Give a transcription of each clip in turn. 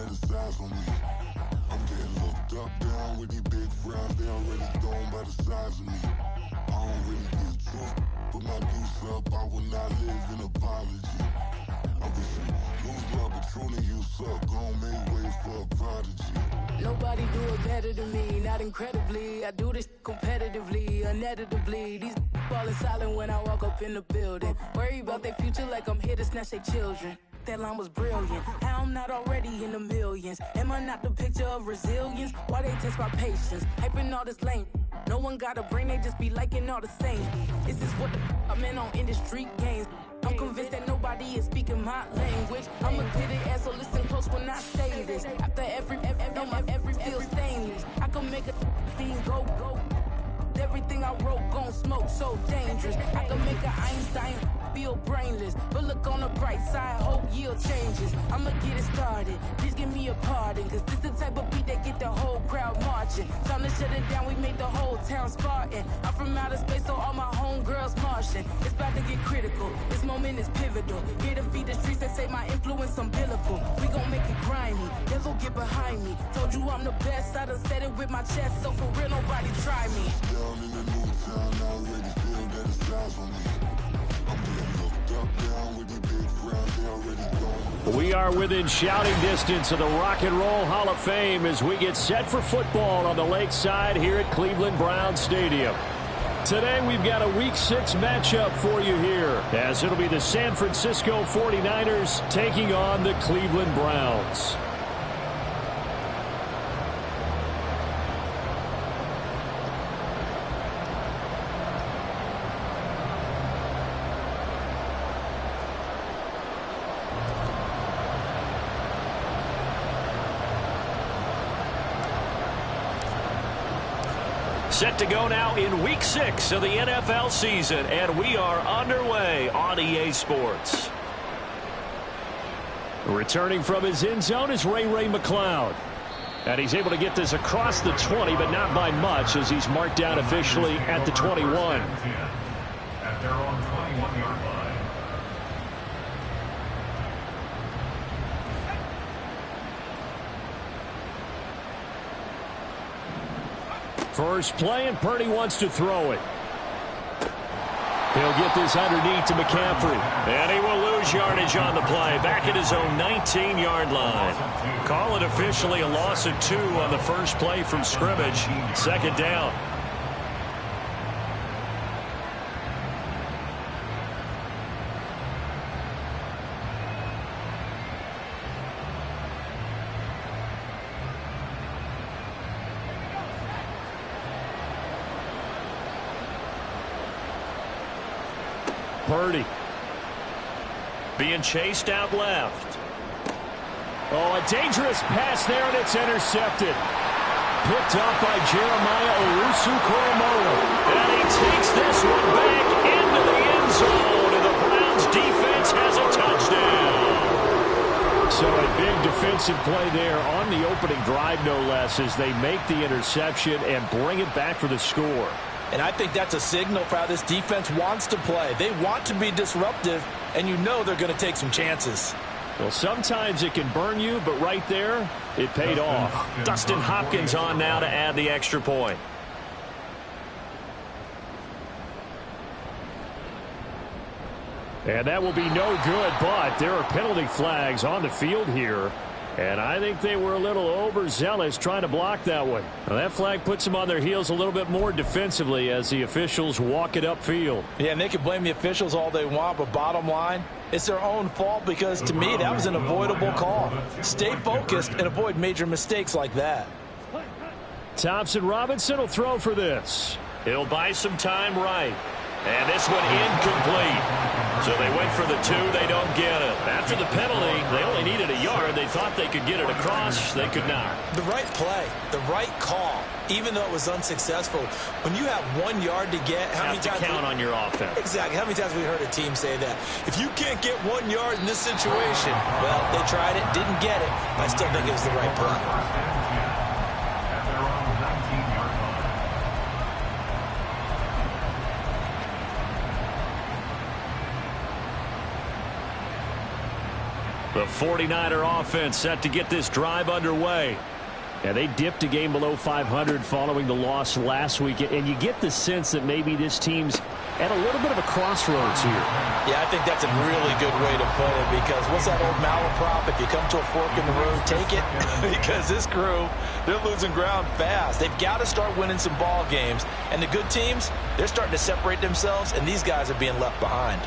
that is size on me. I'm getting looked up, down with these big frowns. They already thrown by the size of me. I don't really give truth, put my deuce up. I will not live in apology. I wish you lose love, but truly you suck. Gon' make way for a prodigy. Nobody do it better than me, not incredibly. I do this competitively, uneditably. These falling silent when I walk up in the building. Worry about their future like I'm here to snatch their children. That line was brilliant. How I'm not already in the millions? Am I not the picture of resilience? Why they test my patience? Hyping all this lame. No one got a brain, they just be liking all the same. Is this what the I'm in on industry games? I'm convinced that nobody is speaking my language. I'm a kid ass, so listen close when I say this. After every feel stainless. I can make a fiend go. Everything I wrote gon' smoke, so dangerous. I can make an Einstein feel brainless. But look on the bright side, hope yield changes. I'ma get it started, please give me a pardon. Cause this the type of beat that get the whole crowd marching. Time to shut it down, we made the whole town Spartan. I'm from outer space, so all my homegirls Martian. It's about to get critical, this moment is pivotal. Here to feed the streets that say my influence umbilical. We gon' make it grimy, never get behind me. Told you I'm the best, I done said it with my chest. So for real, nobody try me. Down in the new town, I already feel that it's size on me. I'm getting looked up, down with these big frowns. They already thrown. We are within shouting distance of the Rock and Roll Hall of Fame as we get set for football on the lakeside here at Cleveland Browns Stadium. Today we've got a Week 6 matchup for you here, as it'll be the San Francisco 49ers taking on the Cleveland Browns. Set to go now in Week 6 of the NFL season, and we are underway on EA Sports. Returning from his end zone is Ray McCloud. And he's able to get this across the 20, but not by much, as he's marked down officially at the 21. At their own 21-yard line. First play, and Purdy wants to throw it. He'll get this underneath to McCaffrey. And he will lose yardage on the play, back at his own 19-yard line. Call it officially a loss of 2 on the first play from scrimmage. Second down. Purdy being chased out left. Oh, a dangerous pass there, and it's intercepted. Picked up by Jeremiah Owusu-Koramoah. And he takes this one back into the end zone, and the Browns defense has a touchdown. So a big defensive play there on the opening drive, no less, as they make the interception and bring it back for the score. And I think that's a signal for how this defense wants to play. They want to be disruptive, and you know they're going to take some chances. Well, sometimes it can burn you, but right there, it paid off. Dustin Hopkins on now to add the extra point. And that will be no good, but there are penalty flags on the field here. And I think they were a little overzealous trying to block that one. Now, that flag puts them on their heels a little bit more defensively as the officials walk it upfield. Yeah, and they can blame the officials all they want, but bottom line, it's their own fault because, to me, that was an avoidable call. Stay focused and avoid major mistakes like that. Thompson Robinson will throw for this. He'll buy some time right. And this one incomplete. So they went for the 2. They don't get it. After the penalty, they only needed a yard. They thought they could get it across. They could not. The right play, the right call, even though it was unsuccessful. When you have 1 yard to get, how many times count on your offense? Exactly. How many times have we heard a team say that? If you can't get 1 yard in this situation, well, they tried it, didn't get it. I still think it was the right play. The 49er offense set to get this drive underway. Yeah, they dipped a game below 500 following the loss last week, and you get the sense that maybe this team's at a little bit of a crossroads here. Yeah, I think that's a really good way to put it, because what's that old malaprop? If you come to a fork in the road, take it. Because this crew, they're losing ground fast. They've got to start winning some ball games. And the good teams, they're starting to separate themselves, and these guys are being left behind.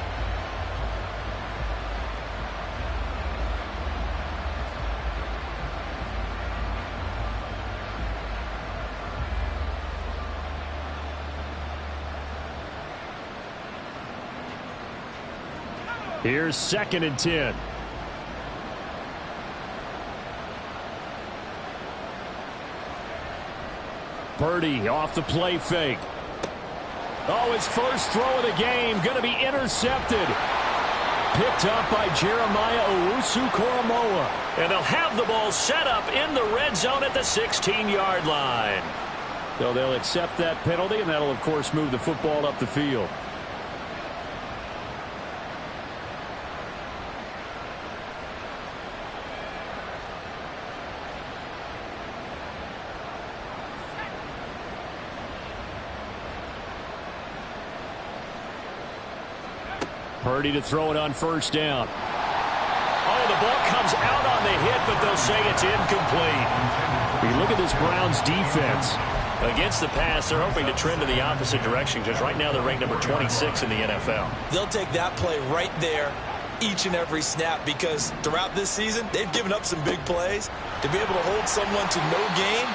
Here's 2nd and 10. Purdy off the play fake. Oh, his first throw of the game going to be intercepted. Picked up by Jeremiah Owusu-Koramoah. And they'll have the ball set up in the red zone at the 16-yard line. So they'll accept that penalty, and that'll, of course, move the football up the field. Purdy to throw it on 1st down. Oh, the ball comes out on the hit, but they'll say it's incomplete. You look at this Browns defense. Against the pass, they're hoping to trend in the opposite direction, because right now they're ranked number 26 in the NFL. They'll take that play right there each and every snap, because throughout this season, they've given up some big plays. To be able to hold someone to no gain,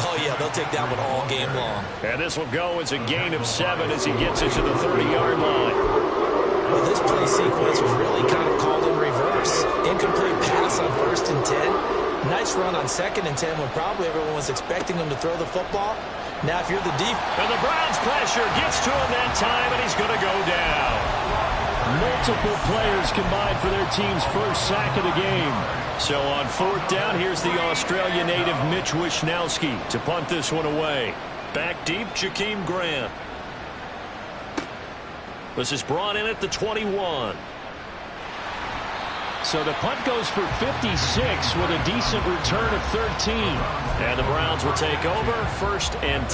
oh yeah, they'll take that one all game long. And this will go as a gain of 7 as he gets it to the 30-yard line. Well, this play sequence was really kind of called in reverse. Incomplete pass on 1st and 10. Nice run on 2nd and 10 when probably everyone was expecting him to throw the football. Now, if you're the deep... And the Browns pressure gets to him that time, and he's going to go down. Multiple players combined for their team's first sack of the game. So on 4th down, here's the Australia native Mitch Wishnowsky to punt this one away. Back deep, Jakeem Grant. This is brought in at the 21. So the punt goes for 56 with a decent return of 13. And the Browns will take over 1st and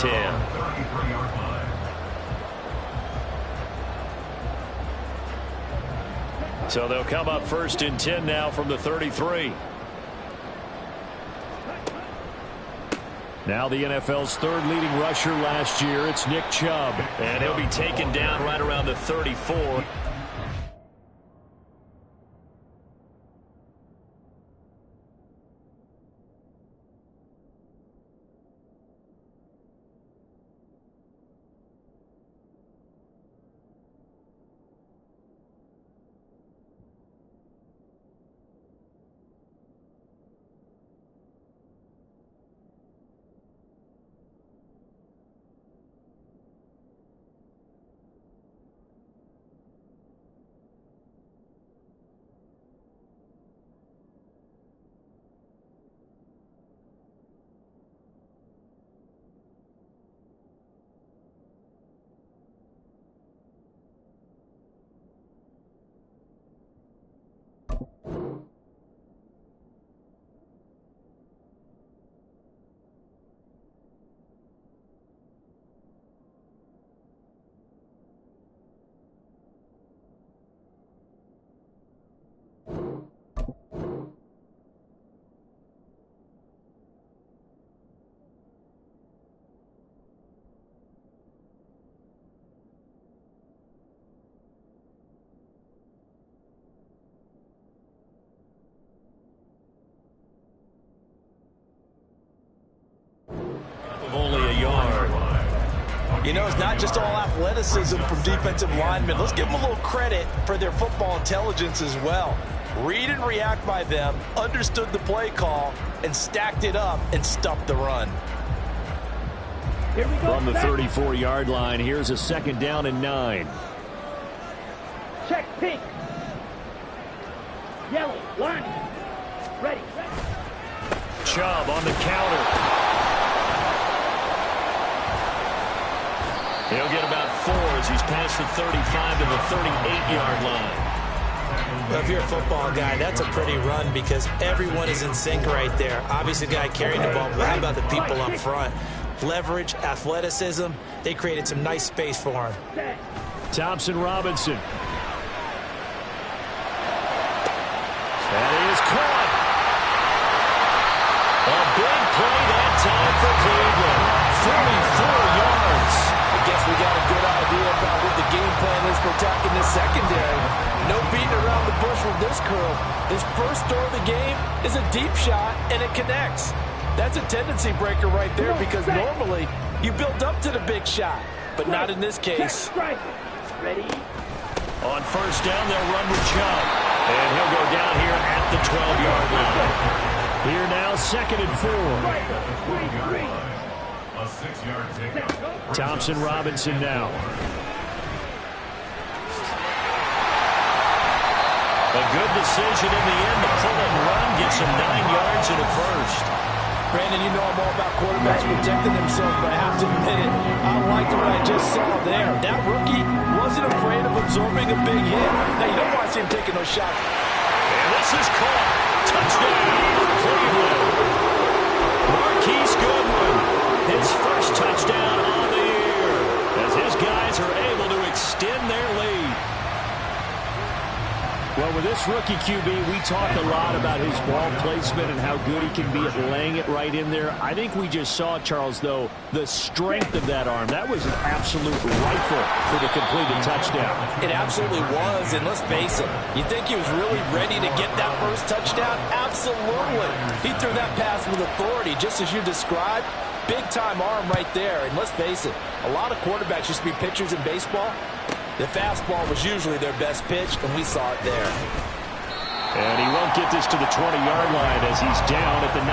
10. So they'll come up 1st and 10 now from the 33. Now the NFL's 3rd leading rusher last year, it's Nick Chubb. And he'll be taken down right around the 34. Only a yard. You know, it's not just all athleticism from defensive linemen. Let's give them a little credit for their football intelligence as well. Read and react by them, understood the play call, and stacked it up and stuffed the run. Here we go. From the 34-yard line, here's a 2nd down and 9. Check pink. Yellow, line. Ready. Chubb on the counter. He'll get about 4 as he's passed the 35 to the 38-yard line. Well, if you're a football guy, that's a pretty run because everyone is in sync right there. Obviously, the guy carrying the ball, but how about the people up front? Leverage, athleticism, they created some nice space for him. Thompson Robinson. That is caught. A big play that time for Cleveland. 44 yards. I guess we got a good idea about what the game plan is for attacking this secondary. No beating around the bush with this crew. His first throw of the game is a deep shot, and it connects. That's a tendency breaker right there because normally you build up to the big shot, but not in this case. Ready? On first down, they'll run with Chubb. And he'll go down here at the 12-yard line. Here now, 2nd and 4. A 6-yard takeout. Thompson Robinson now. A good decision in the end to pull and run, gets him 9 yards in the first. Brandon, you know I'm all about quarterbacks protecting themselves, but I have to admit it, I liked what I just saw there. That rookie wasn't afraid of absorbing a big hit. Now, you don't want to see him taking those shots. And this is caught. Touchdown, Cleveland. Marquise Goodwin, his first touchdown on the year, as his guys are able to extend their lead. Well, with this rookie QB, we talk a lot about his ball placement and how good he can be at laying it right in there. I think we just saw, Charles, though, the strength of that arm. That was an absolute rifle for the completed touchdown. It absolutely was, and let's face it, you think he was really ready to get that first touchdown? Absolutely. He threw that pass with authority, just as you described. Big-time arm right there, and let's face it, a lot of quarterbacks used to be pitchers in baseball. The fastball was usually their best pitch, and we saw it there. And he won't get this to the 20-yard line as he's down at the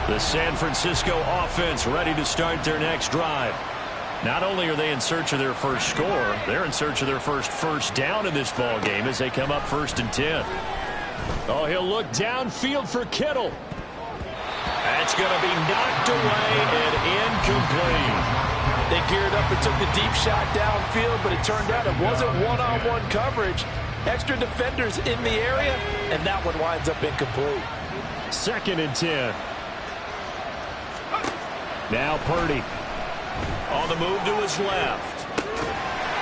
19. The San Francisco offense ready to start their next drive. Not only are they in search of their first score, they're in search of their first down in this ball game as they come up 1st and 10. Oh, he'll look downfield for Kittle. That's going to be knocked away and incomplete. They geared up and took the deep shot downfield, but it turned out it wasn't one-on-one coverage. Extra defenders in the area, and that one winds up incomplete. 2nd and 10. Now Purdy. On the move to his left.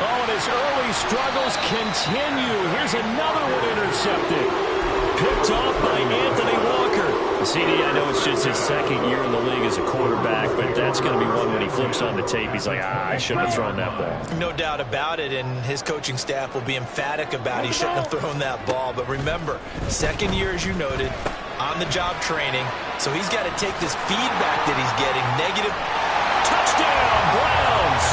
Oh, and his early struggles continue. Here's another one intercepted. Picked off by Anthony Walker. CD, I know it's just his 2nd year in the league as a quarterback, but that's going to be one when he flips on the tape. He's like, I shouldn't have thrown that ball. No doubt about it, and his coaching staff will be emphatic about he shouldn't have thrown that ball. But remember, 2nd year, as you noted, on-the-job training, so he's got to take this feedback that he's getting. Negative. Touchdown, Browns!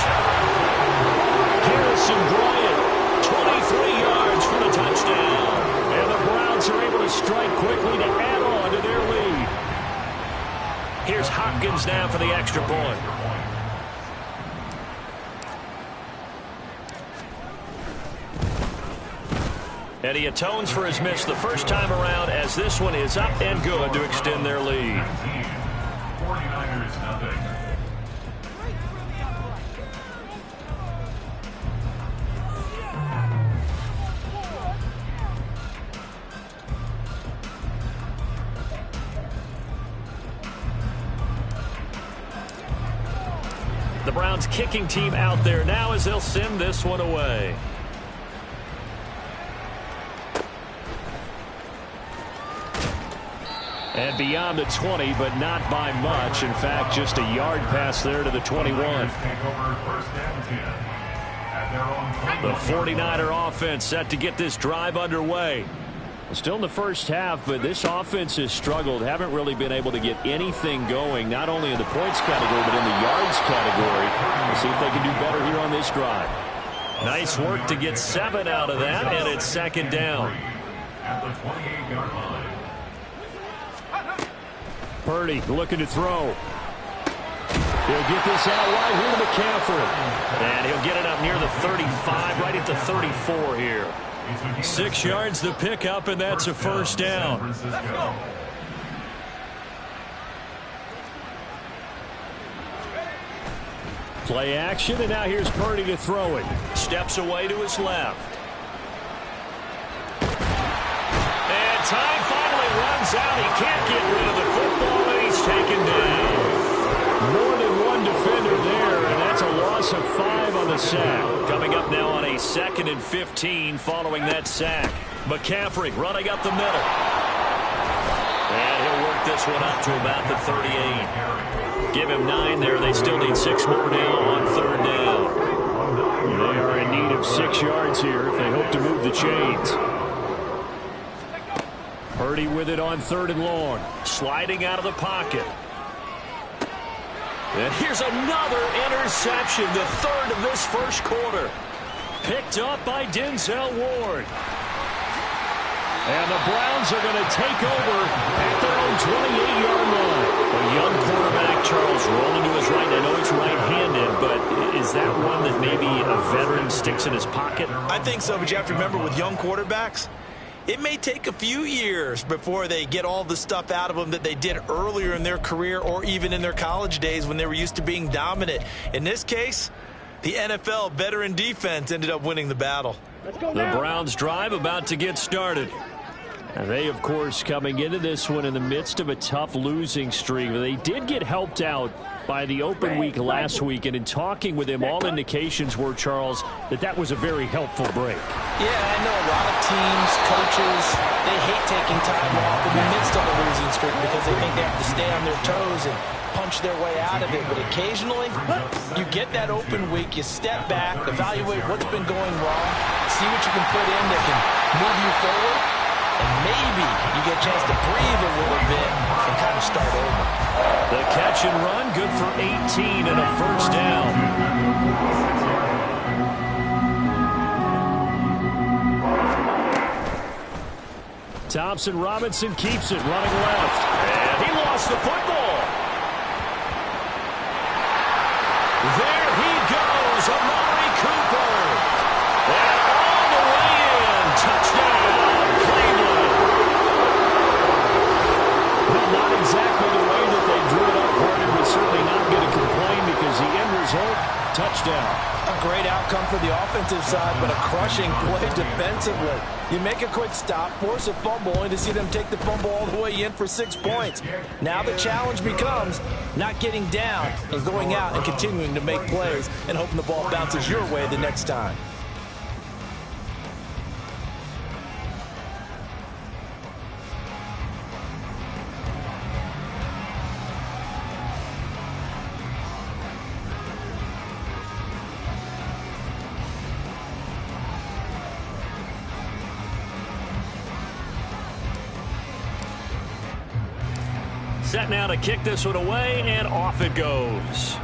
Harrison Bryant, 23 yards for the touchdown. And the Browns are able to strike quickly to add on to their lead. Here's Hopkins now for the extra point. And he atones for his miss the first time around as this one is up and good to extend their lead. 49ers nothing. The Browns kicking team out there now as they'll send this one away. And beyond the 20, but not by much. In fact, just a yard pass there to the 21. The 49er offense set to get this drive underway. Still in the first half, but this offense has struggled. Haven't really been able to get anything going, not only in the points category, but in the yards category. We'll see if they can do better here on this drive. Nice work to get 7 out of that, and it's 2nd down. At the 28-yard line. Purdy looking to throw. He'll get this out wide here to McCaffrey. And he'll get it up near the 35, right at the 34 here. 6 yards the pickup, and that's a first down. Play action, and now here's Purdy to throw it. Steps away to his left. And time finally runs out. He can't get rid of the football, and he's taken down. More than one defender there, and that's a loss of 5 on the sack. Coming up now on a 2nd and 15 following that sack. McCaffrey running up the middle. And he'll work this one up to about the 38. Give him 9 there. They still need 6 more now on 3rd down. They are in need of 6 yards here if they hope to move the chains. Purdy with it on 3rd and long. Sliding out of the pocket. And here's another interception, the 3rd of this first quarter. Picked up by Denzel Ward. And the Browns are going to take over at their own 28-yard line. A young quarterback, Charles, rolling to his right. I know he's right-handed, but is that one that maybe a veteran sticks in his pocket? I think so, but you have to remember with young quarterbacks, it may take a few years before they get all the stuff out of them that they did earlier in their career or even in their college days when they were used to being dominant. In this case, the NFL veteran defense ended up winning the battle. The Browns drive about to get started. And they, of course, coming into this one in the midst of a tough losing streak. They did get helped out by the open week last week, and in talking with him, all indications were, Charles, that was a very helpful break. Yeah, I know a lot of teams, coaches, they hate taking time off in the midst of a losing streak because they think they have to stay on their toes and punch their way out of it. But occasionally, you get that open week, you step back, evaluate what's been going wrong, see what you can put in that can move you forward, and maybe you get a chance to breathe a little bit and kind of start over. The catch and run, good for 18 and a first down. Thompson Robinson keeps it, running left. And he lost the football. There he goes, Amari Cooper. And all the way in, touchdown, Cleveland. Well, not exactly the way that they drew it up, Porter, but certainly not going to complain because the end result, touchdown. A great outcome for the offensive side, but a crushing play defensively. You make a quick stop, force a fumble, only to see them take the fumble all the way in for 6 points. Now the challenge becomes not getting down and going out and continuing to make plays and hoping the ball bounces your way the next time. Set now to kick this one away, and off it goes.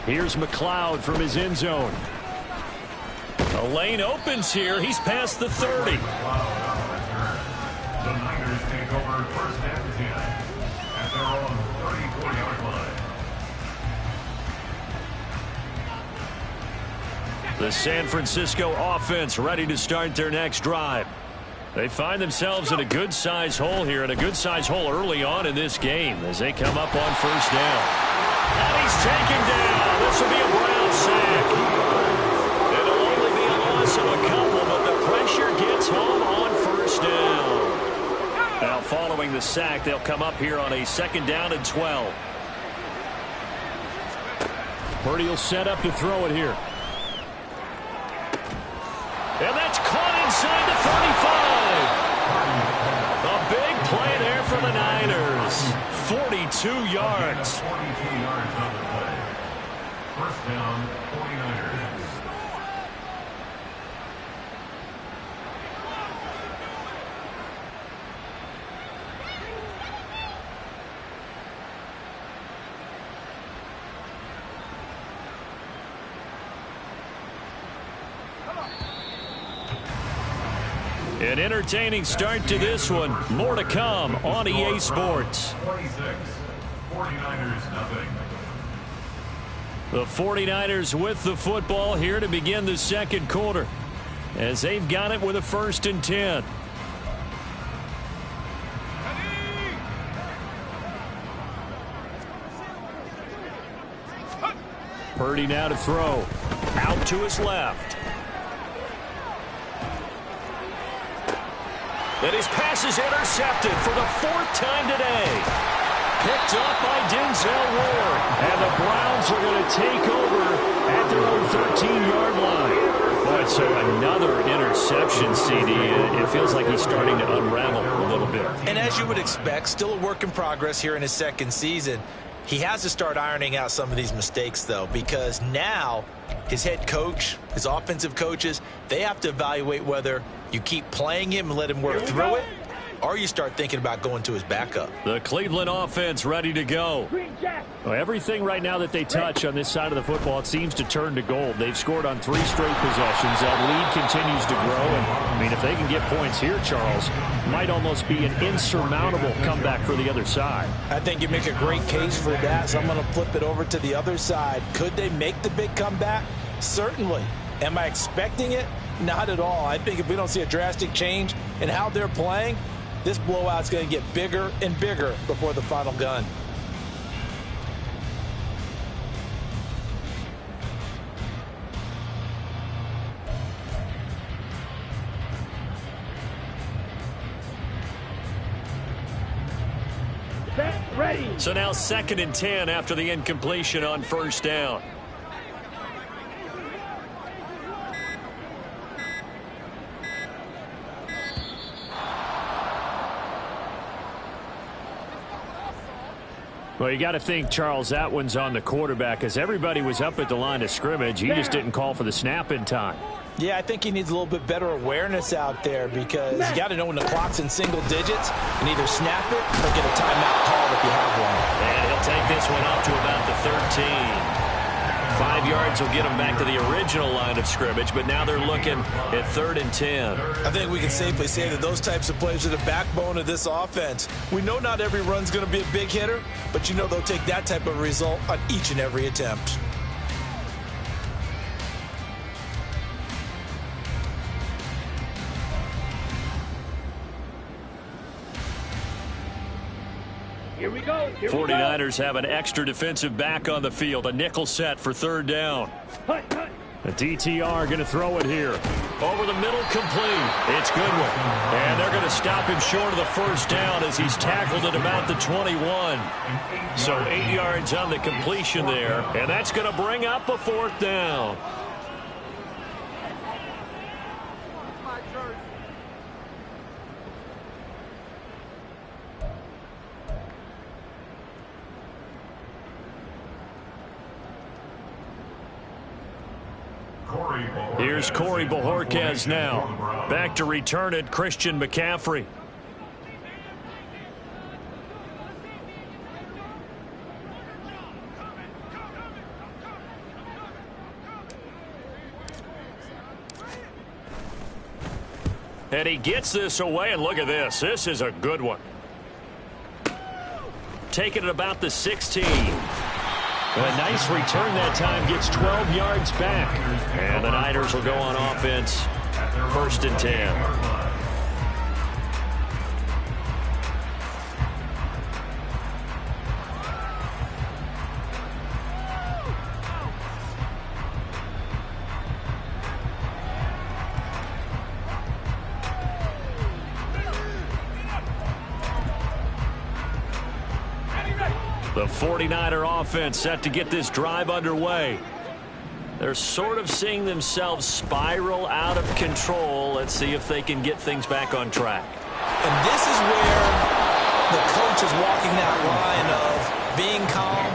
Here's McLeod from his end zone. The lane opens here. He's past the 30. The Niners take over 1st and 10 at their own 34-yard line. The San Francisco offense ready to start their next drive. They find themselves in a good-sized hole here, and a good-sized hole early on in this game as they come up on 1st down. And he's taken down. This will be a Brown sack. It'll only be a loss of a couple, but the pressure gets home on 1st down. Now, following the sack, they'll come up here on a 2nd down and 12. Purdy will set up to throw it here. And that's caught inside the 35. A big play there for the Niners. 42 yards. 42 yards on the play. 1st down, 49ers. An entertaining start to this one. More to come on EA Sports. 26, 49ers nothing. The 49ers with the football here to begin the 2nd quarter as they've got it with a 1st and 10. Purdy now to throw. Out to his left. And his pass is intercepted for the 4th time today. Picked up by Denzel Ward. And the Browns are going to take over at their own 13-yard line. Boy, so another interception, CD. It feels like he's starting to unravel a little bit. And as you would expect, still a work in progress here in his 2nd season. He has to start ironing out some of these mistakes, though, because now his head coach, his offensive coaches, they have to evaluate whether you keep playing him and let him work through it, or you start thinking about going to his backup. The Cleveland offense ready to go. Well, everything right now that they touch on this side of the football, it seems to turn to gold. They've scored on 3 straight possessions. That lead continues to grow. And, I mean, if they can get points here, Charles, might almost be an insurmountable comeback for the other side. I think you make a great case for that, so I'm going to flip it over to the other side. Could they make the big comeback? Certainly. Am I expecting it? Not at all. I think if we don't see a drastic change in how they're playing, this blowout's going to get bigger and bigger before the final gun. Ready. So now 2nd and 10 after the incompletion on 1st down. Well, you got to think, Charles, that one's on the quarterback because everybody was up at the line of scrimmage. He just didn't call for the snap in time. Yeah, I think he needs a little bit better awareness out there because you got to know when the clock's in single digits and either snap it or get a timeout called if you have one. And he'll take this one up to about the 13. 5 yards will get him back to the original line of scrimmage, but now they're looking at 3rd and 10. I think we can safely say that those types of plays are the backbone of this offense. We know not every run's going to be a big hitter, but you know they'll take that type of result on each and every attempt. Here we go. 49ers have an extra defensive back on the field. A nickel set for 3rd down. The DTR going to throw it here. Over the middle, complete. It's Goodwin. And they're going to stop him short of the 1st down as he's tackled at about the 21. So 8 yards on the completion there. And that's going to bring up a 4th down. Here's Corey Bojorquez now. Back to return it, Christian McCaffrey. And he gets this away, and look at this. This is a good one. Taking it about the 16. A nice return that time, gets 12 yards back. And the Niners will go on offense, 1st and 10. The 49er offense set to get this drive underway. They're sort of seeing themselves spiral out of control. Let's see if they can get things back on track. And this is where the coach is walking that line of being calm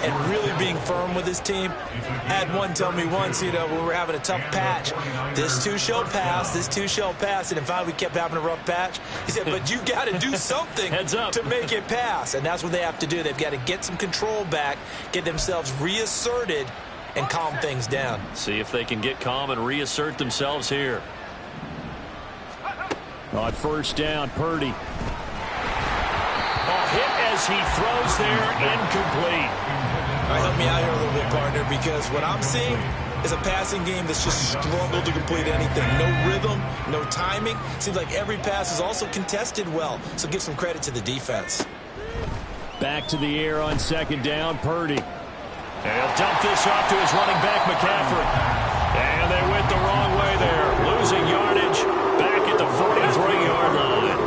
and really being firm with his team. Had one tell me once, when we were having a tough patch, this too shall pass, this too shall pass. And in fact, we kept having a rough patch. He said, but you got to do something to make it pass. And that's what they have to do. They've got to get some control back, get themselves reasserted, and calm things down. See if they can get calm and reassert themselves here. On 1st down, Purdy. A hit as he throws there, incomplete. All right, help me out here a little bit, partner, because what I'm seeing is a passing game that's just struggled to complete anything. No rhythm, no timing. Seems like every pass is also contested well, so give some credit to the defense. Back to the air on 2nd down, Purdy. And he'll dump this off to his running back, McCaffrey. And they went the wrong way there. Losing yardage back at the 43-yard line.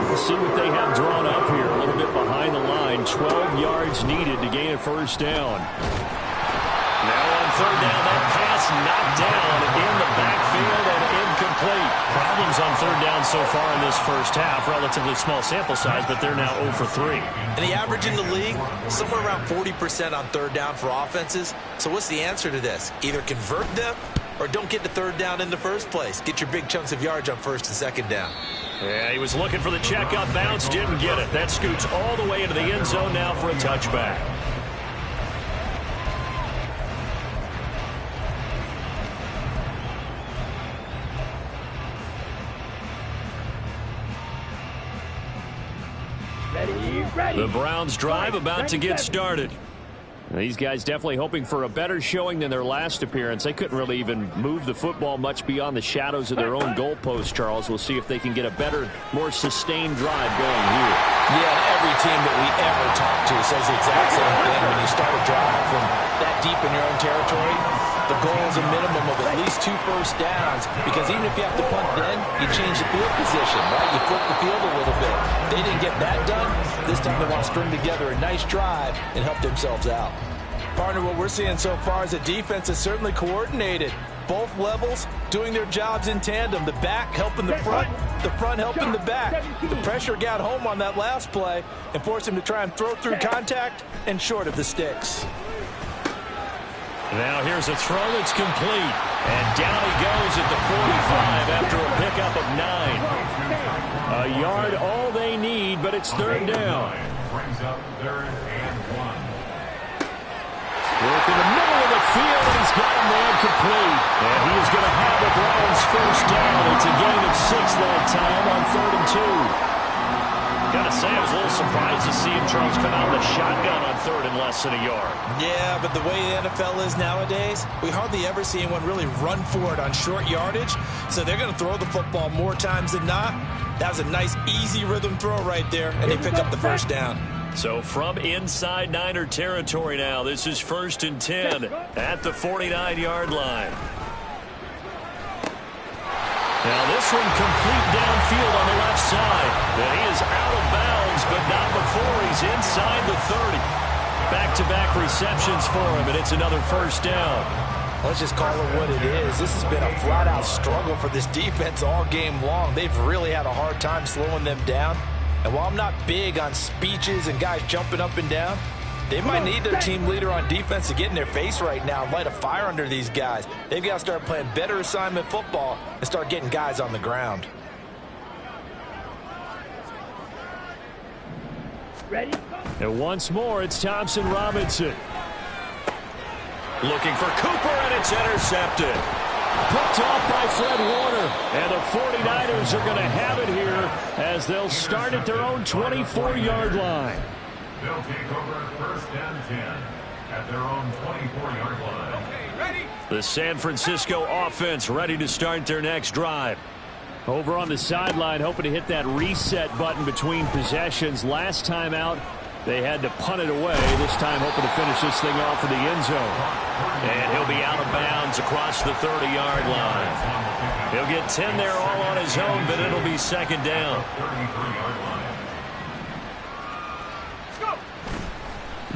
Let's see what they have drawn up here. A little bit behind the line. 12 yards needed to gain a first down. Now on third down, that pass knocked down in the backfield and incomplete. Problems on third down so far in this first half. Relatively small sample size, but they're now 0 for 3. And the average in the league, somewhere around 40% on third down for offenses. So what's the answer to this? Either convert them or don't get to third down in the first place. Get your big chunks of yards on first and second down. Yeah, he was looking for the check-up bounce, didn't get it. That scoots all the way into the end zone now for a touchback. The Browns drive about to get started. These guys definitely hoping for a better showing than their last appearance. They couldn't really even move the football much beyond the shadows of their own goalpost, Charles. We'll see if they can get a better, more sustained drive going here. Yeah, and every team that we ever talk to says the exact same thing. When you start a drive from that deep in your own territory, the goal is a minimum of at least 2 first downs, because even if you have to punt then, you change the field position, right? You flip the field a little bit. They didn't get that done. This time they want to string together a nice drive and help themselves out. Partner, what we're seeing so far is the defense is certainly coordinated. Both levels doing their jobs in tandem. The back helping the front helping the back. The pressure got home on that last play and forced him to try and throw through contact and short of the sticks. Now here's a throw that's complete. And down he goes at the 45 after a pickup of 9. A yard all they need, but it's third down. Brings up 3rd and 1. Work in the middle of the field, and he's got him there complete. And he is going to have the Browns first down. It's a gain of 6 that time on 3rd and 2. Gotta say, I was a little surprised to see him, Charles, come out in the shotgun on 3rd and less than a yard. Yeah, but the way the NFL is nowadays, we hardly ever see anyone really run for it on short yardage. So they're going to throw the football more times than not. That was a nice, easy rhythm throw right there, and they pick up the first down. So from inside Niner territory now, this is 1st and 10 at the 49-yard line. Now this one complete downfield on the left side. And he is out of bounds, but not before he's inside the 30. Back-to-back receptions for him, and it's another first down. Let's just call it what it is. This has been a flat-out struggle for this defense all game long. They've really had a hard time slowing them down. And while I'm not big on speeches and guys jumping up and down, they might need their team leader on defense to get in their face right now and light a fire under these guys. They've got to start playing better assignment football and start getting guys on the ground. Ready? And once more, it's Thompson Robinson. Looking for Cooper, and it's intercepted. Picked off by Fred Warner. And the 49ers are going to have it here as they'll start at their own 24-yard line. They'll take over 1st and 10 at their own 24-yard line. Okay, ready? The San Francisco offense ready to start their next drive. Over on the sideline, hoping to hit that reset button between possessions. Last time out, they had to punt it away. This time hoping to finish this thing off in the end zone. And he'll be out of bounds across the 30-yard line. He'll get 10 there all on his own, but it'll be second down.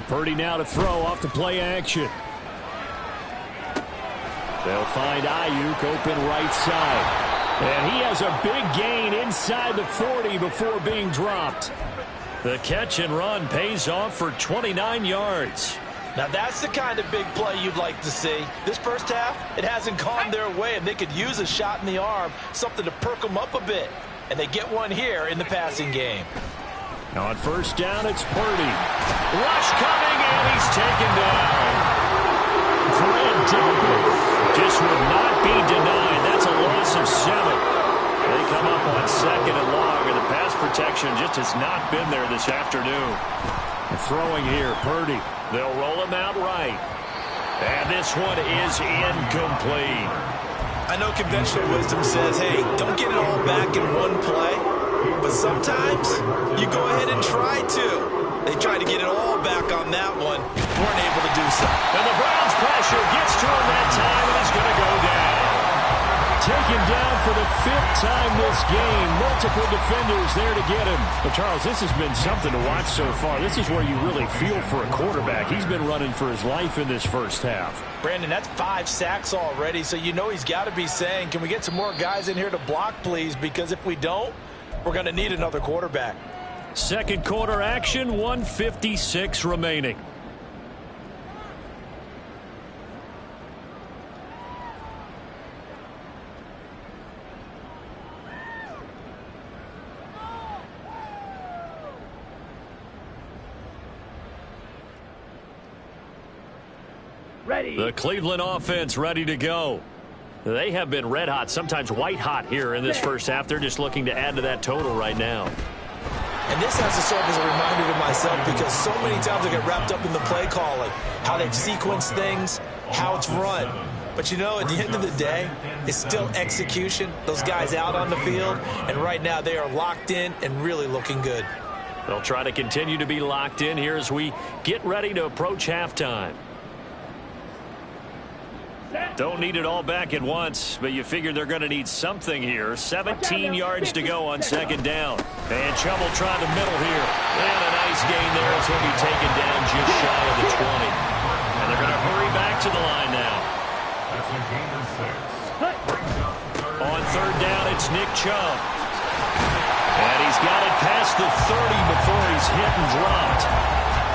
Purdy now to throw off the play action. They'll find Ayuk open right side. And he has a big gain inside the 40 before being dropped. The catch and run pays off for 29 yards. Now that's the kind of big play you'd like to see. This first half, it hasn't gone their way, and they could use a shot in the arm, something to perk them up a bit. And they get one here in the passing game. Now on first down, it's Purdy. Rush coming, and he's taken down. Fred just would not be denied. That's a loss of 7. They come up on 2nd and long, and the pass protection just has not been there this afternoon. Throwing here, Purdy. They'll roll him out right. And this one is incomplete. I know conventional wisdom says, hey, don't get it all back in one play. But sometimes you go ahead and try to. They tried to get it all back on that one. Weren't able to do so. And the Browns pressure gets to him that time, and he's going to go down. Taken down for the 5th time this game. Multiple defenders there to get him. But, Charles, this has been something to watch so far. This is where you really feel for a quarterback. He's been running for his life in this first half. Brandon, that's 5 sacks already, so you know he's got to be saying, can we get some more guys in here to block, please? Because if we don't, we're going to need another quarterback. Second quarter action, 1:56 remaining. The Cleveland offense ready to go. They have been red hot, sometimes white hot here in this first half. They're just looking to add to that total right now. And this has to serve as a reminder to myself because so many times I get wrapped up in the play calling, how they sequence things, how it's run. But, you know, at the end of the day, it's still execution. Those guys out on the field, and right now they are locked in and really looking good. They'll try to continue to be locked in here as we get ready to approach halftime. Don't need it all back at once, but you figure they're going to need something here. 17 yards to go on second down. And Chubb will try the middle here. And a nice gain there as he'll be taken down just shy of the 20. And they're going to hurry back to the line now. That's a gain of 6. On third down, it's Nick Chubb. And he's got it past the 30 before he's hit and dropped.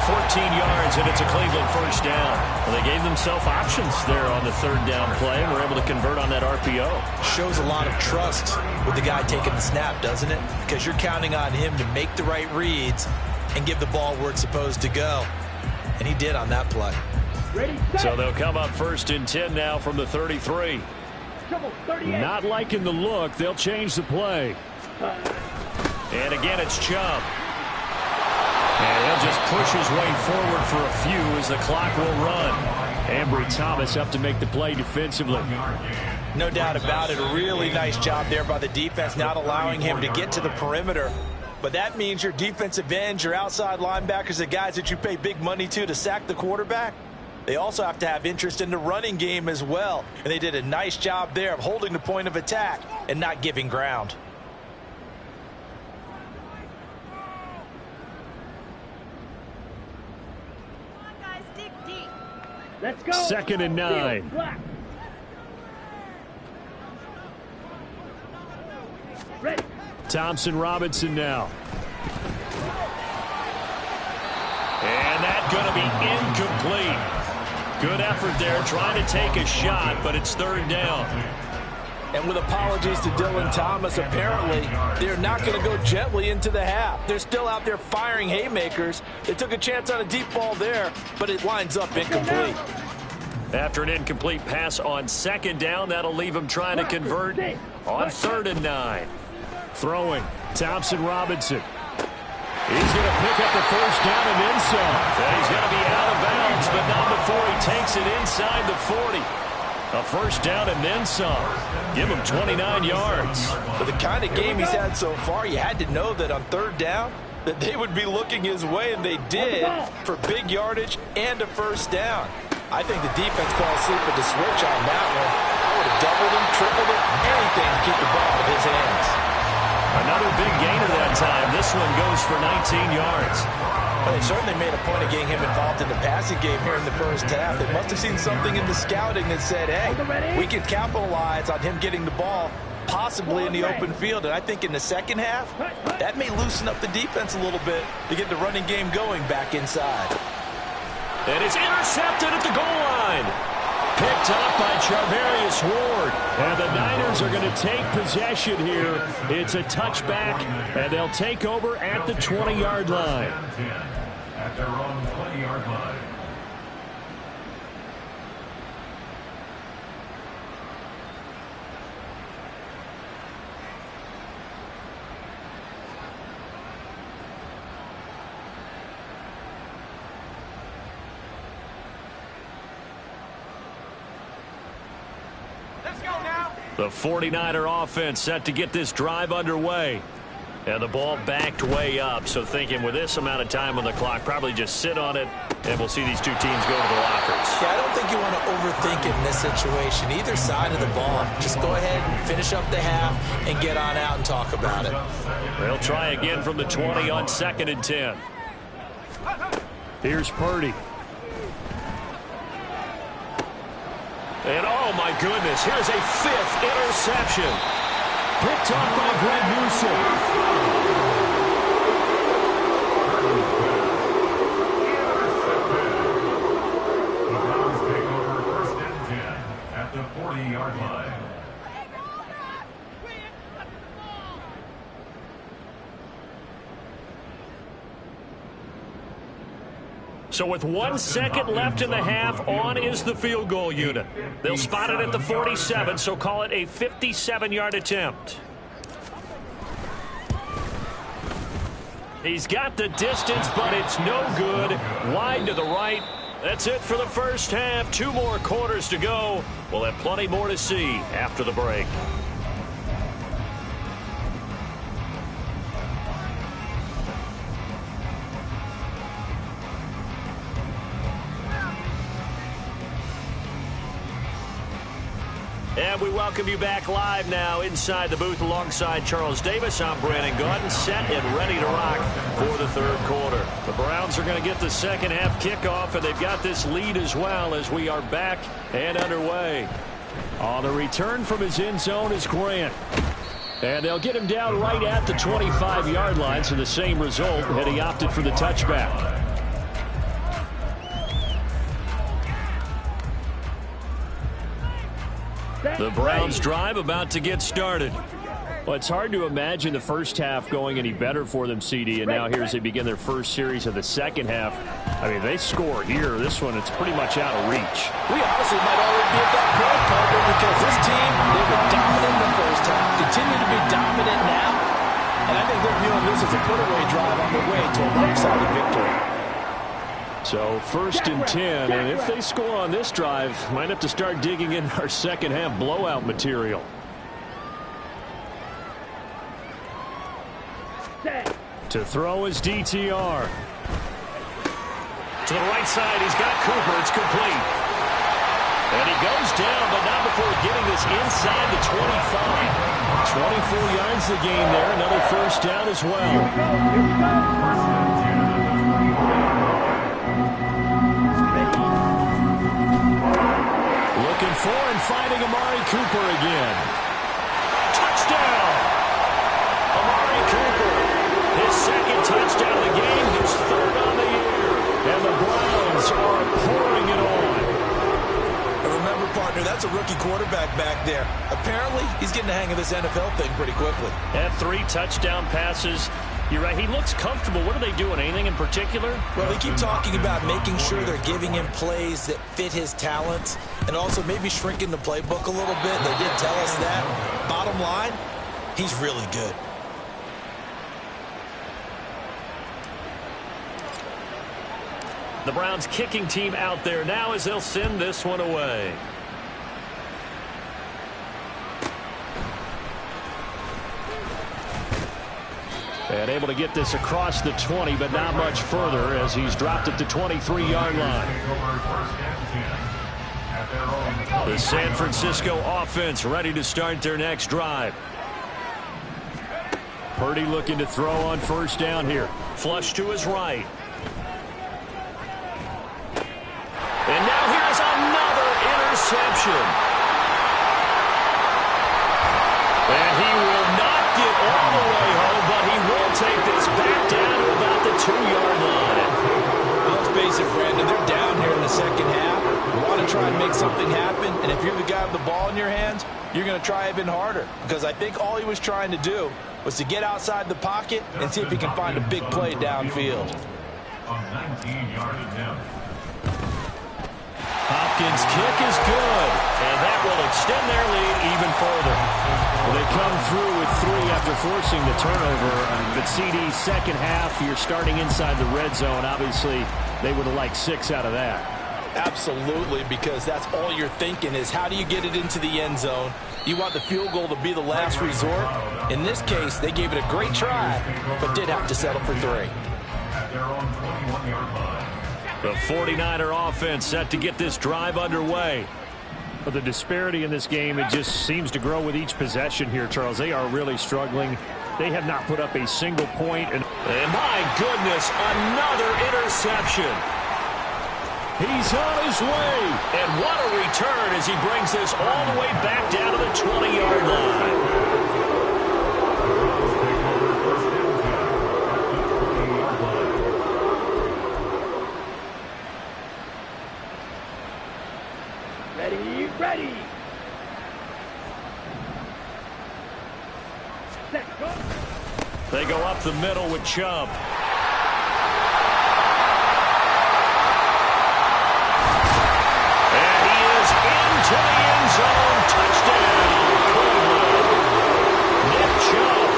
14 yards, and it's a Cleveland first down. Well, they gave themselves options there on the third down play, and were able to convert on that RPO. Shows a lot of trust with the guy taking the snap, doesn't it? Because you're counting on him to make the right reads and give the ball where it's supposed to go. And he did on that play. So they'll come up first and 10 now from the 33. Not liking the look. They'll change the play. And again, it's Chubb. And he'll just push his way forward for a few as the clock will run. Ambry Thomas up to make the play defensively. No doubt about it. A really nice job there by the defense, not allowing him to get to the perimeter. But that means your defensive ends, your outside linebackers, the guys that you pay big money to sack the quarterback, they also have to have interest in the running game as well. And they did a nice job there of holding the point of attack and not giving ground. Let's go. 2nd and 9. Ready. Thompson Robinson now. And that's going to be incomplete. Good effort there trying to take a shot, but it's third down. And with apologies to Dylan Thomas, apparently they're not going to go gently into the half. They're still out there firing haymakers. They took a chance on a deep ball there, but it winds up incomplete. After an incomplete pass on second down, that'll leave him trying to convert on 3rd and 9. Throwing, Thompson Robinson. He's going to pick up the first down and then some. And he's going to be out of bounds, but not before he takes it inside the 40. A first down and then some. Give him 29 yards. But the kind of game he's had so far, you had to know that on third down that they would be looking his way, and they did, for big yardage and a first down. I think the defense fell asleep with the switch on that one. I would have doubled him, tripled him, anything to keep the ball out of his hands. Another big gainer that time. This one goes for 19 yards. Well, they certainly made a point of getting him involved in the passing game here in the first half. They must have seen something in the scouting that said, hey, we can capitalize on him getting the ball possibly in the open field. And I think in the second half, that may loosen up the defense a little bit to get the running game going back inside. And it's intercepted at the goal line. Picked up by Charvarius Ward. And the Niners are going to take possession here. It's a touchback, and they'll take over at the 20-yard line. At their own 20-yard line. The 49er offense set to get this drive underway. And the ball backed way up, so thinking with this amount of time on the clock, probably just sit on it, and we'll see these two teams go to the lockers. Yeah, I don't think you want to overthink it in this situation. Either side of the ball. Just go ahead and finish up the half and get on out and talk about it. They'll try again from the 20 on 2nd and 10. Here's Purdy. And oh my goodness, here's a 5th interception. Picked up by Greg Newsome. The 40-yard line. So with 1 second left in the half, on is the field goal unit. They'll spot it at the 47, so call it a 57-yard attempt. He's got the distance, but it's no good. Wide to the right. That's it for the first half. 2 more quarters to go. We'll have plenty more to see after the break. And we welcome you back live now inside the booth alongside Charles Davis. I'm Brandon Gaudin, set and ready to rock for the third quarter. The Browns are going to get the second half kickoff, and they've got this lead as well as we are back and underway. On the return from his end zone is Grant. And they'll get him down right at the 25-yard line, so the same result had he opted for the touchback. The Browns drive about to get started. Well, it's hard to imagine the first half going any better for them, CD, and now here as they begin their first series of the second half. I mean, they score here. This one, it's pretty much out of reach. We honestly might already be at that point, Parker, because this team, they were dominant in the first half, continue to be dominant now, and I think they're viewing this as a put-away drive on the way to a lopsided victory. So 1st and 10, and if they score on this drive, might have to start digging in our second half blowout material. To throw is DTR. To the right side, he's got Cooper. It's complete. And he goes down, but not before getting this inside the 25. 24 yards the gain there. Another first down as well. Looking for and finding Amari Cooper again. Touchdown! Amari Cooper, his second touchdown of the game, his 3rd on the year. And the Browns are pouring it on. And remember, partner, that's a rookie quarterback back there. Apparently, he's getting the hang of this NFL thing pretty quickly. Had 3 touchdown passes. You're right, he looks comfortable. What are they doing? Anything in particular? Well, they keep talking about making sure they're giving him plays that fit his talents and also maybe shrinking the playbook a little bit. They did tell us that. Bottom line, he's really good. The Browns kicking team out there now as they'll send this one away. And able to get this across the 20, but not much further as he's dropped at the 23-yard line. The San Francisco offense ready to start their next drive. Purdy looking to throw on first down here. Flush to his right. And now here's another interception. And he will not get all the way home, but he will take this back down to about the 2-yard line. Well, let's face it, Brandon, they're down here in the second half. You want to try and make something happen, and if you're the guy with the ball in your hands, you're going to try even harder. Because I think all he was trying to do was to get outside the pocket and see if he can find a big play downfield. A 19-yard attempt. Hopkins' kick is good, and that will extend their lead even further. Well, they come through with 3 after forcing the turnover. But CD's second half, you're starting inside the red zone. Obviously, they would have liked 6 out of that. Absolutely, because that's all you're thinking is how do you get it into the end zone? You want the field goal to be the last resort. In this case, they gave it a great try, but did have to settle for 3. At their own 21-yard line. The 49er offense set to get this drive underway. But the disparity in this game, it just seems to grow with each possession here, Charles. They are really struggling. They have not put up a single point. And my goodness, another interception. He's on his way. And what a return as he brings this all the way back down to the 20-yard line. Ready. Set, go. They go up the middle with Chubb. And he is into the end zone. Touchdown, Cleveland. Nick Chubb,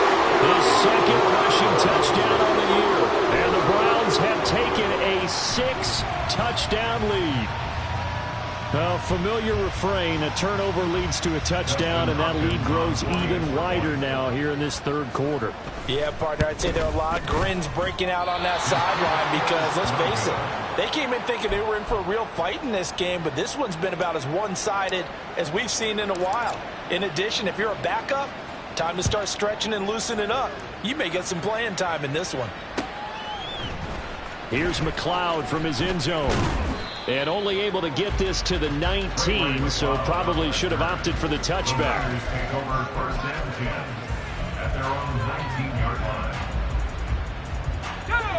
his second rushing touchdown on the year. And the Browns have taken a 6-touchdown lead. Well, familiar refrain, a turnover leads to a touchdown, and that lead grows even wider now here in this third quarter. Yeah, partner, I'd say there are a lot of grins breaking out on that sideline because, let's face it, they came in thinking they were in for a real fight in this game, but this one's been about as one-sided as we've seen in a while. In addition, if you're a backup, time to start stretching and loosening up. You may get some playing time in this one. Here's McLeod from his end zone. And only able to get this to the 19, so probably should have opted for the touchback. Take over first and 10 at their own 19-yard line.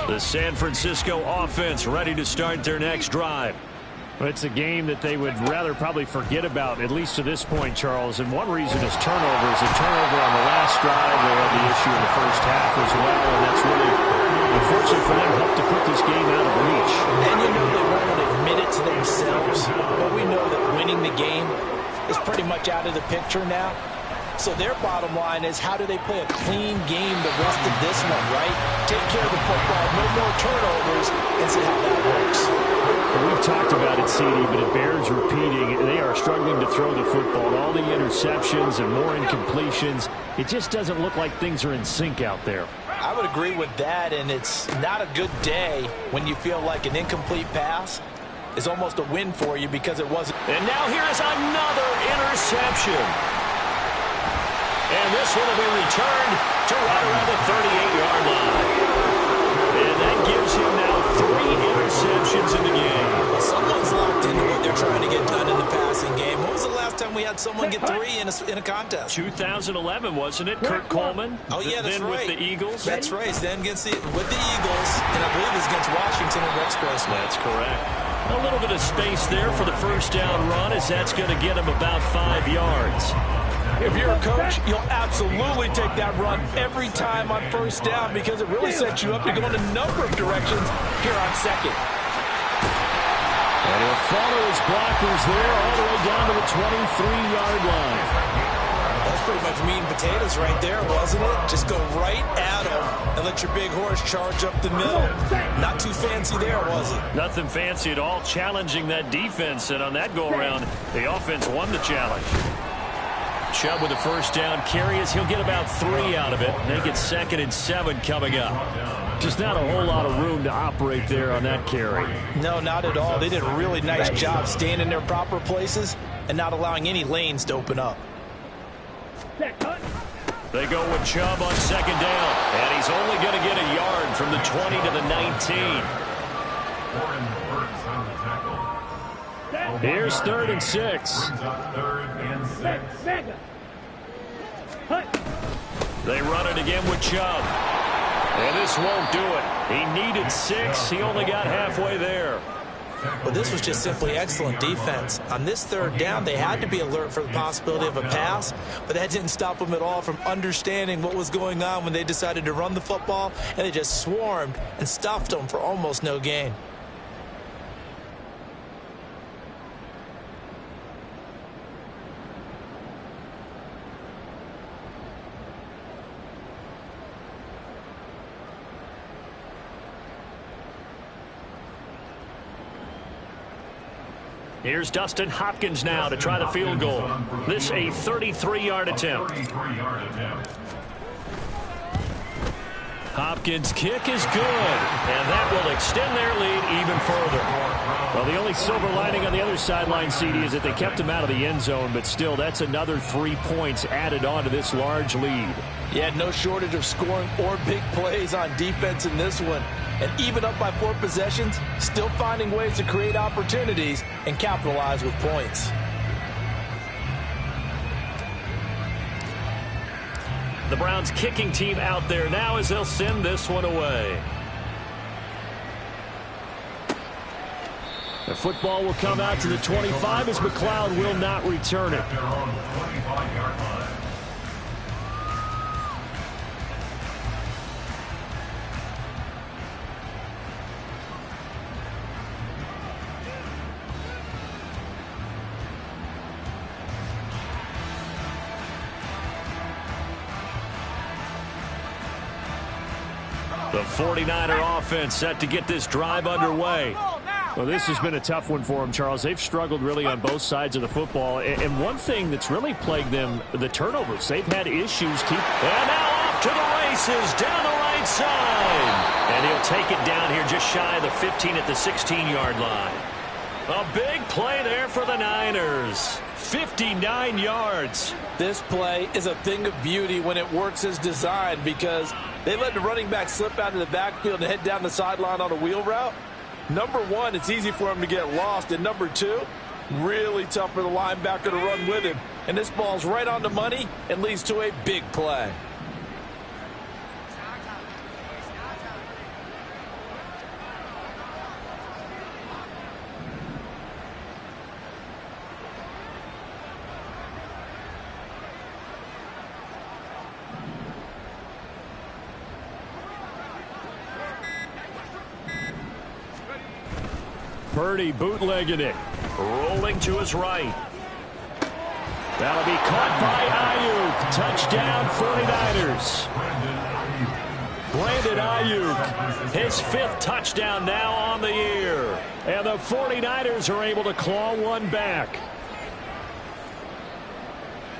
The San Francisco offense ready to start their next drive. It's a game that they would rather probably forget about, at least to this point, Charles. And one reason is turnovers. A turnover on the last drive. They had the issue in the first half as well, and that's really, unfortunately for them, helped to put this game out of reach. And you know they won't admit it to themselves, but we know that winning the game is pretty much out of the picture now. So their bottom line is how do they play a clean game the rest of this one, right? Take care of the football, no more turnovers, and see how that works. Well, we've talked about it, CD, but it bears repeating. They are struggling to throw the football. All the interceptions and more incompletions. It just doesn't look like things are in sync out there. I would agree with that, and it's not a good day when you feel like an incomplete pass is almost a win for you because it wasn't. And now here is another interception. And this one will be returned to right around the 38-yard line. And that gives him now 3 interceptions in the game. Someone's locked into what they're trying to get done in the passing game. When was the last time we had someone get 3 in a contest? 2011, wasn't it? Kurt Coleman? Oh, yeah, that's then right. With the Eagles? That's right. Then with the Eagles, and I believe it's against Washington and Rex Grossman. That's correct. A little bit of space there for the first down run, as that's going to get him about 5 yards. If you're a coach, you'll absolutely take that run every time on first down because it really sets you up to go in a number of directions here on second. And he'll follow his blockers there all the way down to the 23-yard line. That's pretty much meat and potatoes right there, wasn't it? Just go right at him and let your big horse charge up the middle. Not too fancy there, was it? Nothing fancy at all, challenging that defense. And on that go-around, the offense won the challenge. Chubb with a first down carry as he'll get about 3 out of it. They get 2nd and 7 coming up. Just not a whole lot of room to operate there on that carry. No, not at all. They did a really nice job staying in their proper places and not allowing any lanes to open up. They go with Chubb on 2nd down, and he's only going to get a yard from the 20 to the 19. Here's 3rd and 6. They run it again with Chubb. And this won't do it. He needed 6. He only got halfway there. Well, this was just simply excellent defense. On this 3rd down, they had to be alert for the possibility of a pass, but that didn't stop them at all from understanding what was going on when they decided to run the football, and they just swarmed and stuffed them for almost no gain. Here's Dustin Hopkins now to try the field goal. This a 33-yard attempt. Hopkins' kick is good, and that will extend their lead even further. Well, the only silver lining on the other sideline, CD, is that they kept him out of the end zone, but still, that's another 3 points added on to this large lead. Yeah, no shortage of scoring or big plays on defense in this one. And even up by 4 possessions, still finding ways to create opportunities and capitalize with points. The Browns kicking team out there now as they'll send this one away. The football will come out to the 25 as McLeod will not return it. The 49er offense set to get this drive underway. Well, this has been a tough one for them, Charles. They've struggled really on both sides of the football. And one thing that's really plagued them, the turnovers. They've had issues. And now off to the races down the right side. And he'll take it down here just shy of the 15 at the 16-yard line. A big play there for the Niners. 59 yards. This play is a thing of beauty when it works as designed because they let the running back slip out of the backfield and head down the sideline on a wheel route. Number one, it's easy for him to get lost. And number two, really tough for the linebacker to run with him. And this ball's right on the money and leads to a big play. Purdy bootlegging it. Rolling to his right. That'll be caught by Ayuk. Touchdown 49ers. Brandon Ayuk, his 5th touchdown now on the year. And the 49ers are able to claw one back.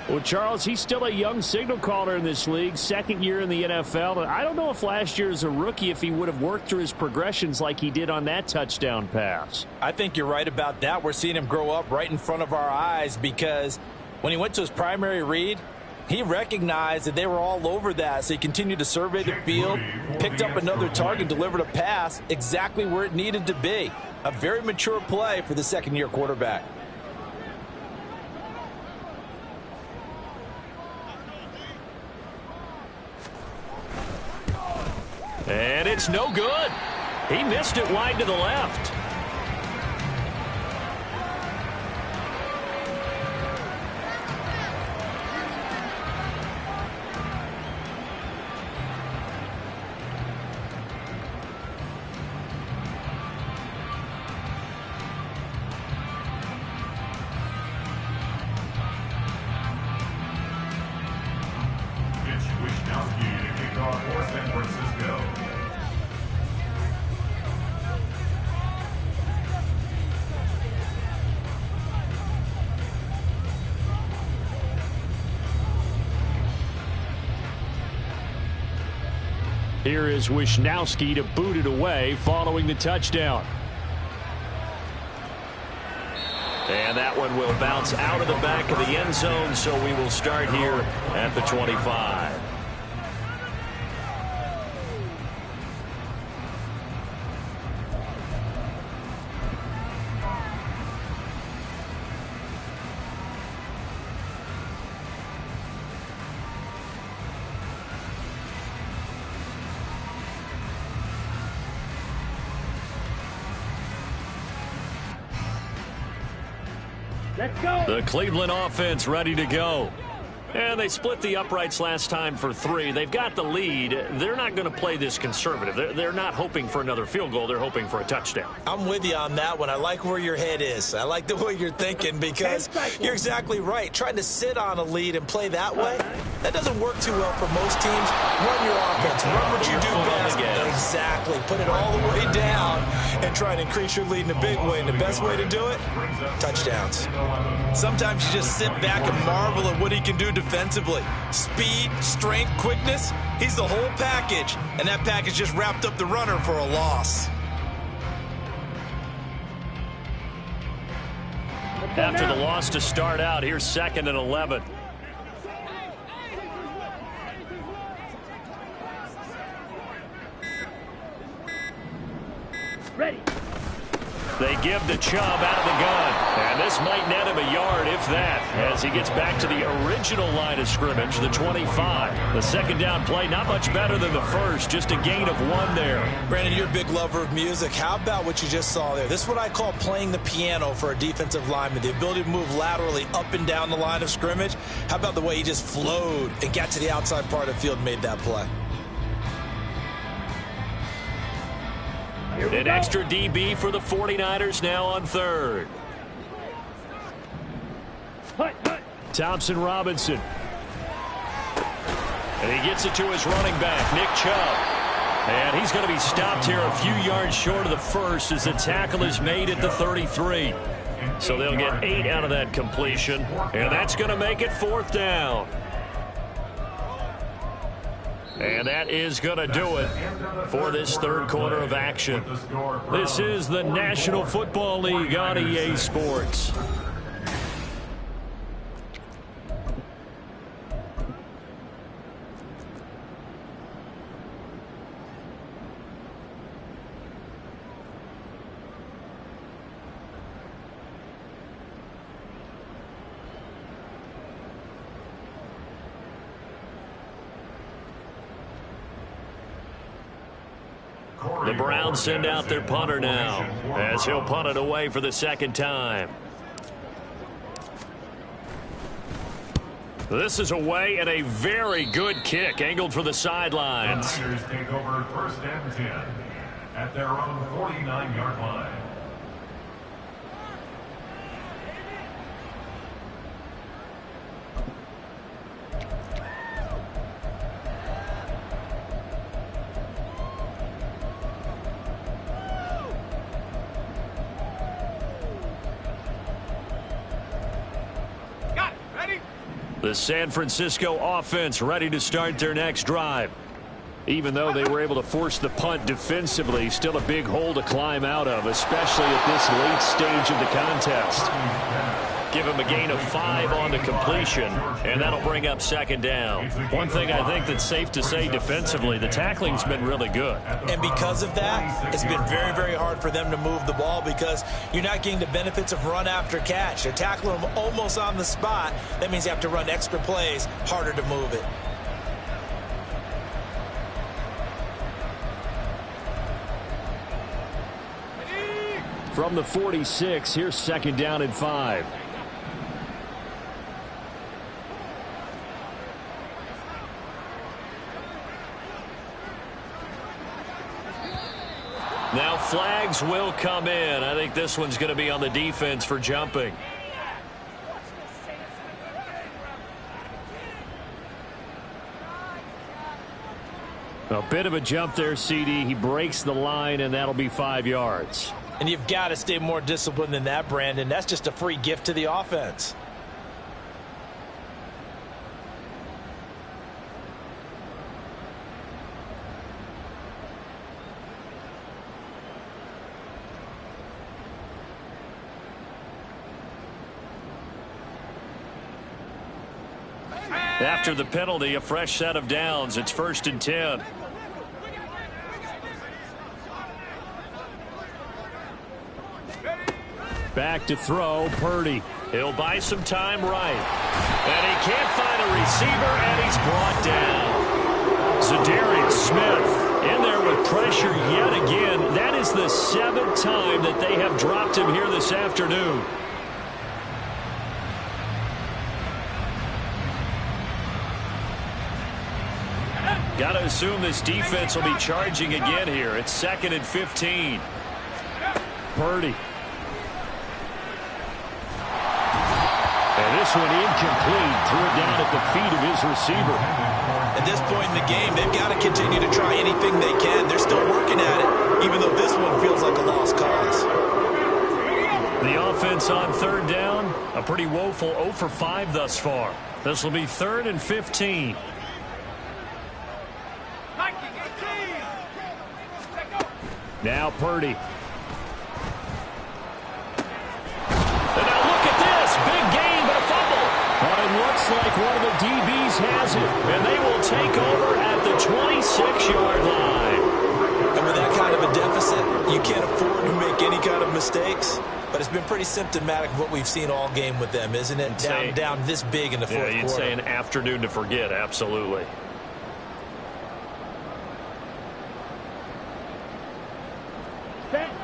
Well, Charles, he's still a young signal caller in this league, 2nd year in the NFL. I don't know if last year as a rookie, if he would have worked through his progressions like he did on that touchdown pass. I think you're right about that. We're seeing him grow up right in front of our eyes because when he went to his primary read, he recognized that they were all over that, so he continued to survey the field, picked up another target, delivered a pass exactly where it needed to be. A very mature play for the 2nd-year quarterback. And it's no good. He missed it wide to the left. Here is Wisnowski to boot it away following the touchdown. And that one will bounce out of the back of the end zone, so we will start here at the 25. Let's go. The Cleveland offense ready to go. And they split the uprights last time for 3. They've got the lead. They're not going to play this conservative. They're not hoping for another field goal. They're hoping for a touchdown. I'm with you on that one. I like where your head is. I like the way you're thinking because you're exactly right. Trying to sit on a lead and play that way, That doesn't work too well for most teams. Run your offense. Run what you do best. Exactly. Put it all the way down and try and increase your lead in a big way. And the best way to do it? Touchdowns. Sometimes you just sit back and marvel at what he can do defensively. Speed, strength, quickness. He's the whole package. And that package just wrapped up the runner for a loss. After the loss to start out, here's 2nd and 11. Ready. They give the Chubb out of the gun. And this might net him a yard, if that, as he gets back to the original line of scrimmage, the 25. The second down play, not much better than the first, just a gain of 1 there. Brandon, you're a big lover of music. How about what you just saw there? This is what I call playing the piano for a defensive lineman, the ability to move laterally up and down the line of scrimmage. How about the way he just flowed and got to the outside part of the field and made that play? An extra DB for the 49ers now on 3rd. Thompson Robinson. And he gets it to his running back, Nick Chubb. And he's going to be stopped here a few yards short of the first as the tackle is made at the 33. So they'll get 8 out of that completion. And that's going to make it 4th down. And that is going to do it for this third quarter of action. This is the National Football League on EA Sports. The Browns send out their punter now as he'll punt it away for the 2nd time. This is away and a very good kick angled for the sidelines. The Niners take over 1st and 10 at their own 49-yard line. The San Francisco offense ready to start their next drive. Even though they were able to force the punt defensively, still a big hole to climb out of, especially at this late stage of the contest. Give him a gain of 5 on the completion, and that'll bring up 2nd down. One thing I think that's safe to say defensively, the tackling's been really good. And because of that, it's been very, very hard for them to move the ball because you're not getting the benefits of run after catch. They're tackling them almost on the spot. That means you have to run extra plays, harder to move it. From the 46, here's 2nd down and 5. Now flags will come in. I think this one's going to be on the defense for jumping. A bit of a jump there, CD. He breaks the line, and that'll be 5 yards. And you've got to stay more disciplined than that, Brandon. That's just a free gift to the offense. After the penalty, a fresh set of downs. It's 1st and 10. Back to throw, Purdy. He'll buy some time right. And he can't find a receiver, and he's brought down. Zadarius Smith in there with pressure yet again. That is the 7th time that they have dropped him here this afternoon. Got to assume this defense will be charging again here. It's 2nd and 15. Purdy. And this this one incomplete. Threw it down at the feet of his receiver. At this point in the game, they've got to continue to try anything they can. They're still working at it, even though this one feels like a lost cause. The offense on third down, a pretty woeful 0 for 5 thus far. This will be 3rd and 15. Now Purdy. And now look at this. Big gain, but a fumble. But it looks like one of the DBs has it. And they will take over at the 26-yard line. And with that kind of a deficit, you can't afford to make any kind of mistakes. But it's been pretty symptomatic of what we've seen all game with them, isn't it? Down this big in the fourth quarter. Yeah, you'd say an afternoon to forget, absolutely.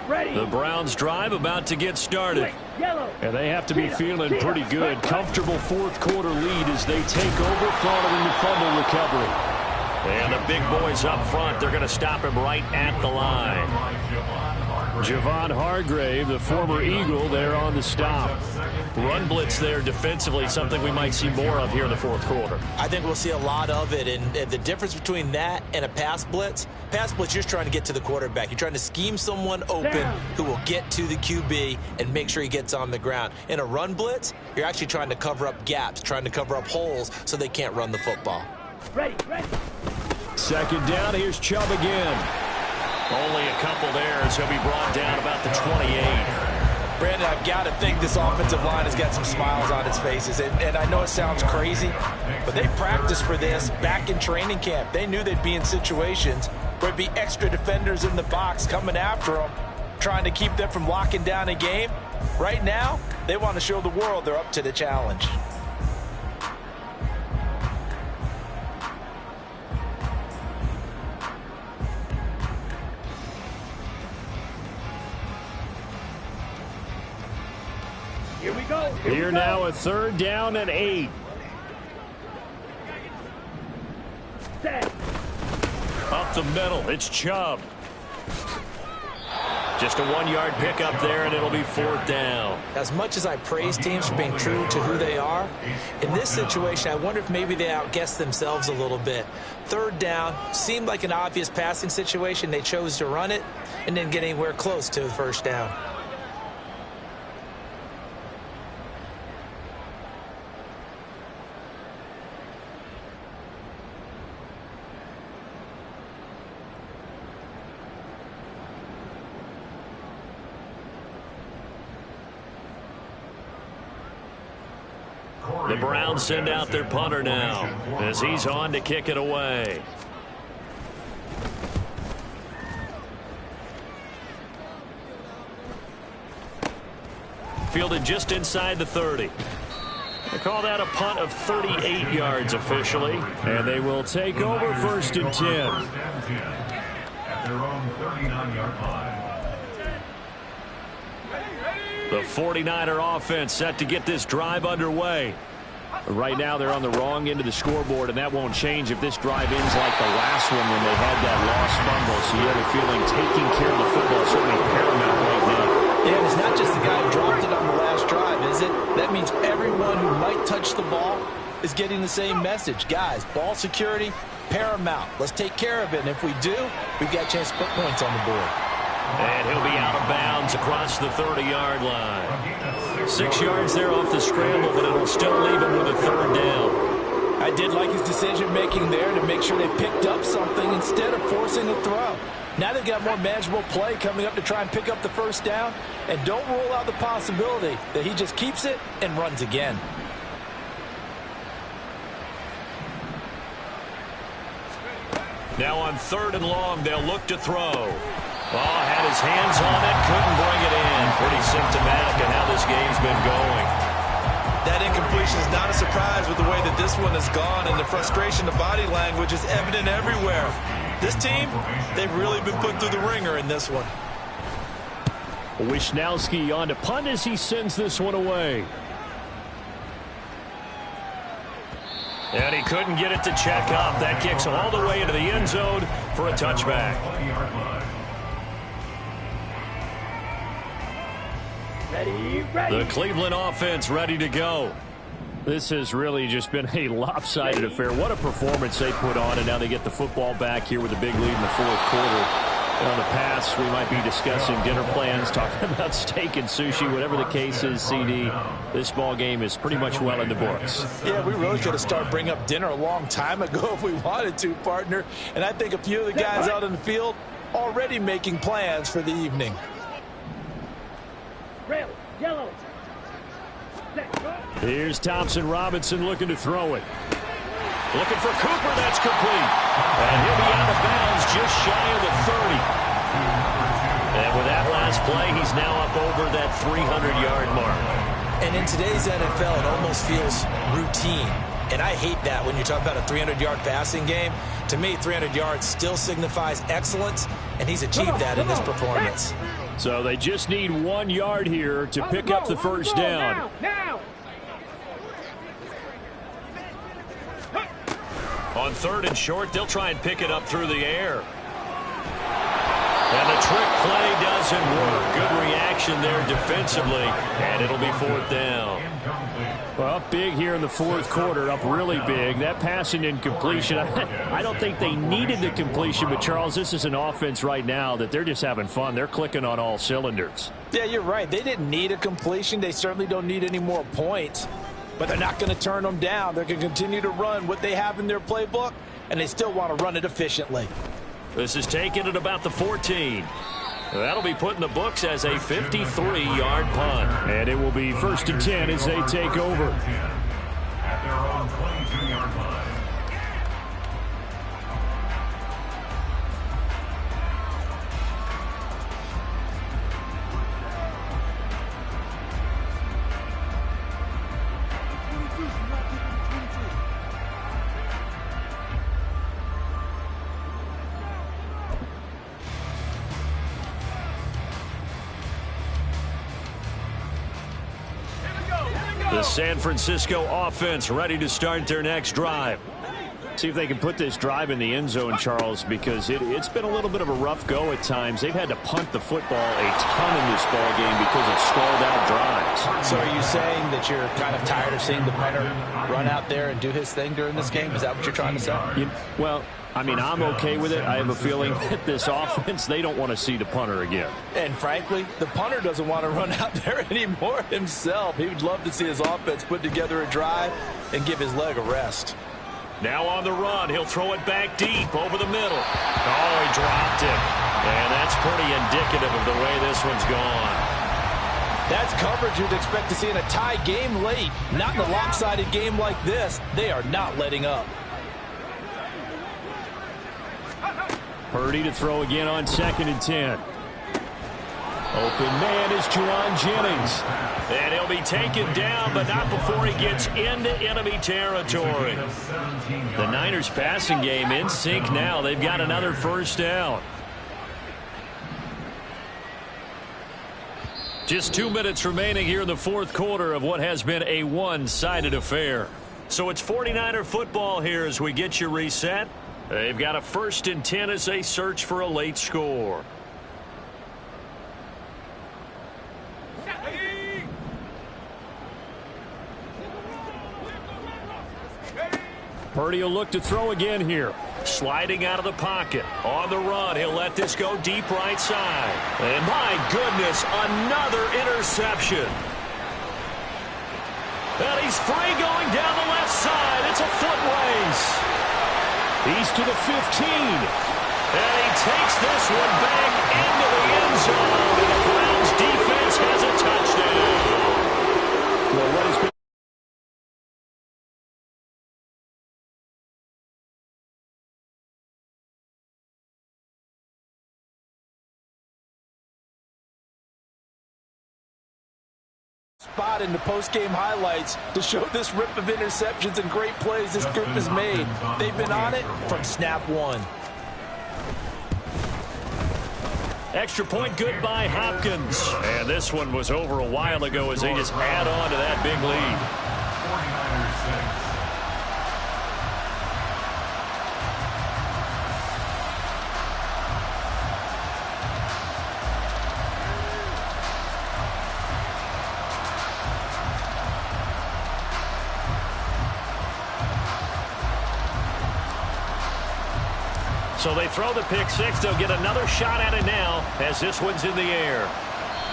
Ready. The Browns drive about to get started. Yellow. And they have to be feeling pretty good. Comfortable fourth quarter lead as they take over following the fumble recovery. And the big boys up front, they're going to stop him right at the line. Javon Hargrave, the former Eagle, there on the stop. Run blitz there defensively, something we might see more of here in the fourth quarter. I think we'll see a lot of it, and the difference between that and a pass blitz, you're just trying to get to the quarterback. You're trying to scheme someone open who will get to the QB and make sure he gets on the ground. In a run blitz, you're actually trying to cover up gaps, trying to cover up holes so they can't run the football. Ready. Second down, here's Chubb again. Only a couple there as he'll be brought down about the 28. Brandon, I've got to think this offensive line has got some smiles on its faces. And I know it sounds crazy, but they practiced for this back in training camp. They knew they'd be in situations where there'd be extra defenders in the box coming after them, trying to keep them from locking down a game. Right now, they want to show the world they're up to the challenge. Here we go. Here now a 3rd down and 8. Set. Up the middle, it's Chubb. Just a 1-yard pickup there, and it'll be 4th down. As much as I praise teams for being true to who they are, in this situation, I wonder if maybe they outguessed themselves a little bit. 3rd down seemed like an obvious passing situation. They chose to run it and didn't get anywhere close to the 1st down. The Browns send out their punter now as he's on to kick it away. Fielded just inside the 30. They call that a punt of 38 yards officially. And they will take over 1st and 10. At their own 39-yard line. The 49er offense set to get this drive underway. Right now they're on the wrong end of the scoreboard, and that won't change if this drive ends like the last one when they had that lost fumble. So you have a feeling taking care of the football is certainly paramount right now. Yeah, and it's not just the guy who dropped it on the last drive, is it? That means everyone who might touch the ball is getting the same message. Guys, ball security, paramount. Let's take care of it, and if we do, we've got a chance to put points on the board. And he'll be out of bounds across the 30-yard line. 6 yards there off the scramble, but it'll still leave him with a 3rd down. I did like his decision-making there to make sure they picked up something instead of forcing a throw. Now they've got more manageable play coming up to try and pick up the 1st down, and don't rule out the possibility that he just keeps it and runs again. Now on 3rd and long, they'll look to throw. Oh, had his hands on it, couldn't bring it in. Pretty symptomatic of how this game's been going. That incompletion is not a surprise with the way that this one has gone, and the frustration, the body language is evident everywhere. This team, they've really been put through the ringer in this one. Wisnowski on to punt as he sends this one away. And he couldn't get it to check up. That kicks all the way into the end zone for a touchback. Ready. The Cleveland offense ready to go. This has really just been a lopsided affair. What a performance they put on, and now they get the football back here with a big lead in the fourth quarter. In the past, we might be discussing dinner plans, talking about steak and sushi, whatever the case is, CD. This ball game is pretty much well in the books. Yeah, we really could have started bringing up dinner a long time ago if we wanted to, partner. And I think a few of the guys out in the field already making plans for the evening. Red, yellow. Here's Thompson Robinson looking to throw it. Looking for Cooper, that's complete. And he'll be out of bounds just shy of the 30. And with that last play, he's now up over that 300-yard mark. And in today's NFL, it almost feels routine. And I hate that when you talk about a 300-yard passing game. To me, 300 yards still signifies excellence, and he's achieved that in this performance. So they just need 1 yard here to pick up the first down. Now. On 3rd and short, they'll try and pick it up through the air. And the trick play doesn't work. Good reaction there defensively, and it'll be 4th down. Well, up big here in the fourth quarter, up really big. That passing incompletion, I don't think they needed the completion, but, Charles, this is an offense right now that they're just having fun. They're clicking on all cylinders. Yeah, you're right. They didn't need a completion. They certainly don't need any more points. But they're not going to turn them down. They're going to continue to run what they have in their playbook, and they still want to run it efficiently. This is taken at about the 14. That'll be put in the books as a 53-yard punt. And it will be 1st and 10 as they take over. At their own 22-yard line. The San Francisco offense ready to start their next drive. See if they can put this drive in the end zone, Charles, because it's been a little bit of a rough go at times. They've had to punt the football a ton in this ball game because of stalled-out drives. So are you saying that you're kind of tired of seeing the punter run out there and do his thing during this game? Is that what you're trying to say? Well, I mean, I'm okay with it. I have a feeling that this offense, they don't want to see the punter again. And frankly, the punter doesn't want to run out there anymore himself. He would love to see his offense put together a drive and give his leg a rest. Now on the run, he'll throw it back deep over the middle. Oh, he dropped it. And that's pretty indicative of the way this one's gone. That's coverage you'd expect to see in a tie game late. Not in a lopsided game like this. They are not letting up. Purdy to throw again on 2nd and 10. Open man is Jaron Jennings. And he'll be taken down, but not before he gets into enemy territory. The Niners passing game in sync now. They've got another first down. Just 2 minutes remaining here in the fourth quarter of what has been a one-sided affair. So it's 49er football here as we get you reset. They've got a 1st and 10 as they search for a late score. Purdy will look to throw again here. Sliding out of the pocket. On the run, he'll let this go deep right side. And my goodness, another interception. And he's free going down the left side. It's a foot race. He's to the 15. And he takes this one back into the end zone. And the Browns defense has a touchdown. Well, what has been spot in the post-game highlights to show this rip of interceptions and great plays this group has made. They've been on it from snap one. Extra point good by Hopkins. And this one was over a while ago as they just add on to that big lead. 49ers 6. So they throw the pick six. They'll get another shot at it now as this one's in the air.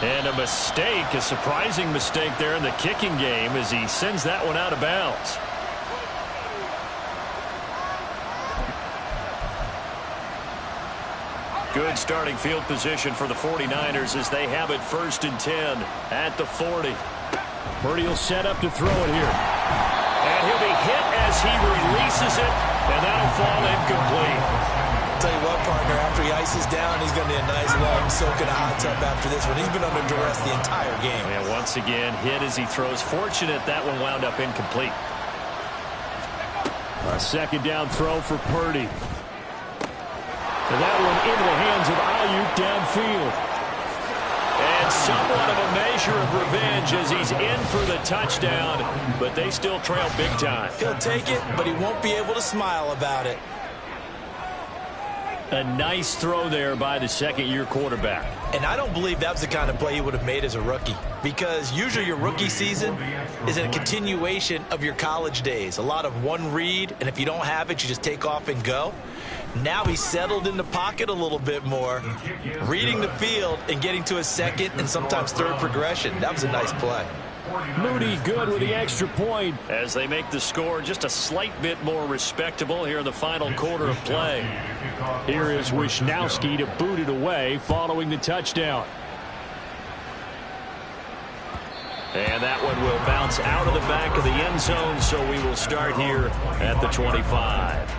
And a mistake, a surprising mistake there in the kicking game as he sends that one out of bounds. Good starting field position for the 49ers as they have it 1st and 10 at the 40. Purdy will set up to throw it here. And he'll be hit as he releases it, and that'll fall incomplete. Tell you what, partner, after he ices down, he's going to need a nice long soak in a hot tub after this one. He's been under duress the entire game. And once again, hit as he throws. Fortunate that one wound up incomplete. A 2nd down throw for Purdy. And that one into the hands of Ayuk downfield. And somewhat of a measure of revenge as he's in for the touchdown, but they still trail big time. He'll take it, but he won't be able to smile about it. A nice throw there by the 2nd-year quarterback. And I don't believe that was the kind of play he would have made as a rookie, because usually your rookie season is a continuation of your college days. A lot of one read, and if you don't have it, you just take off and go. Now he's settled in the pocket a little bit more, reading the field and getting to his 2nd and sometimes 3rd progression. That was a nice play. Moody good with the extra point as they make the score just a slight bit more respectable here in the final quarter of play. Here is Wisnowski to boot it away following the touchdown. And that one will bounce out of the back of the end zone, so we will start here at the 25.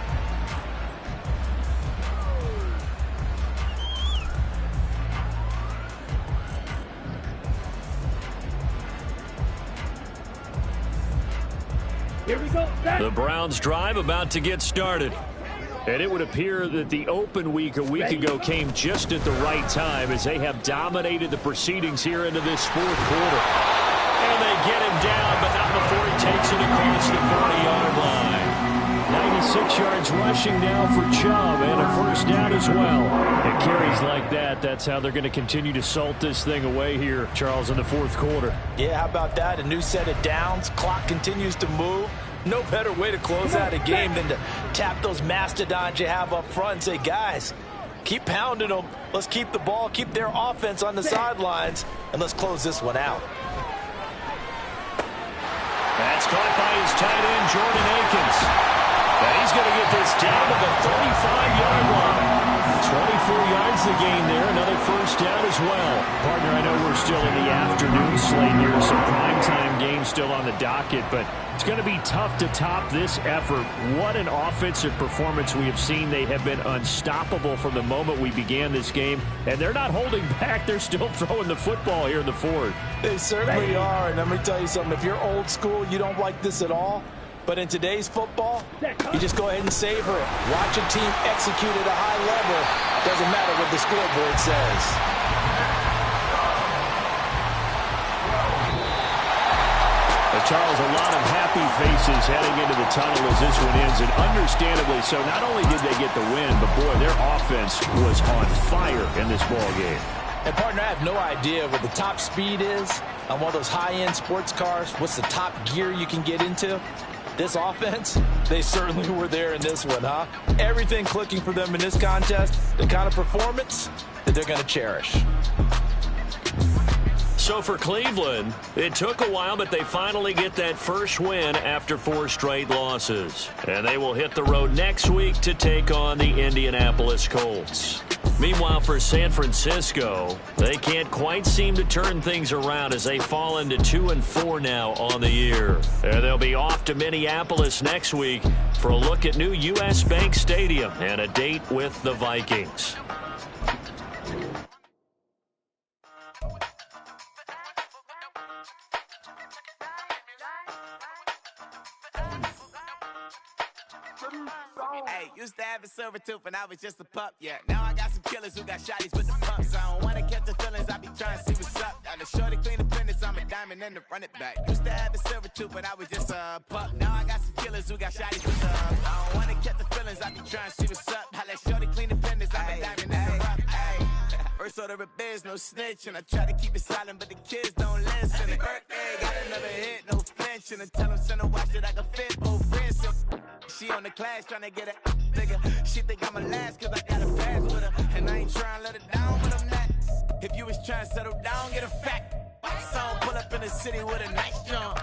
Here we go. The Browns drive about to get started. And it would appear that the open week a week ago came just at the right time as they have dominated the proceedings here into this 4th quarter. And they get him down, but not before he takes it across the 40-yard line. 96 yards rushing now for Chubb, and a 1st down as well. It carries like that. That's how they're going to continue to salt this thing away here, Charles, in the 4th quarter. Yeah, how about that? A new set of downs. Clock continues to move. No better way to close out a game than to tap those mastodons you have up front and say, guys, keep pounding them. Let's keep the ball, keep their offense on the sidelines, and let's close this one out. That's caught by his tight end, Jordan Akins. And he's going to get this down to the 35-yard line. 24 yards the gain there. Another 1st down as well. Partner, I know we're still in the afternoon slate here. Some primetime games still on the docket, but it's going to be tough to top this effort. What an offensive performance we have seen. They have been unstoppable from the moment we began this game, and they're not holding back. They're still throwing the football here in the 4th. They certainly are, and let me tell you something. If you're old school, you don't like this at all. But in today's football, you just go ahead and savor it. Watch a team execute at a high level. Doesn't matter what the scoreboard says. Charles, a lot of happy faces heading into the tunnel as this one ends, and understandably so. Not only did they get the win, but boy, their offense was on fire in this ball game. And partner, I have no idea what the top speed is on one of those high-end sports cars. What's the top gear you can get into? This offense, they certainly were there in this one, huh? Everything clicking for them in this contest, the kind of performance that they're going to cherish. So for Cleveland, it took a while, but they finally get that first win after 4 straight losses. And they will hit the road next week to take on the Indianapolis Colts. Meanwhile, for San Francisco, they can't quite seem to turn things around as they fall into 2-4 now on the year. And they'll be off to Minneapolis next week for a look at new U.S. Bank Stadium and a date with the Vikings. Hey, used to have a silver tooth when I was just a pup, yeah. Now I got some killers who got shotties with the pumps. I don't wanna catch the feelings, I be trying to see what's up. Got the shorty clean the penis, I'm a diamond and the run it back. Used to have a silver tooth when I was just a pup. Now I got some killers who got shotties with the I don't wanna catch the feelings, I be trying to see what's up. I let shorty clean the penis, I'm a diamond and the rough. First order of biz, no snitch, and I try to keep it silent, but the kids don't listen. Happy birthday, got another hit, no flinch. attention and tell him send a watch that I can fit both friends. She on the class trying to get a nigga. She think I'm a last cause I got a pass with her. And I ain't trying to let her down, but I'm not. If you was trying to settle down, get a fact. Song pull up in the city with a nice jump.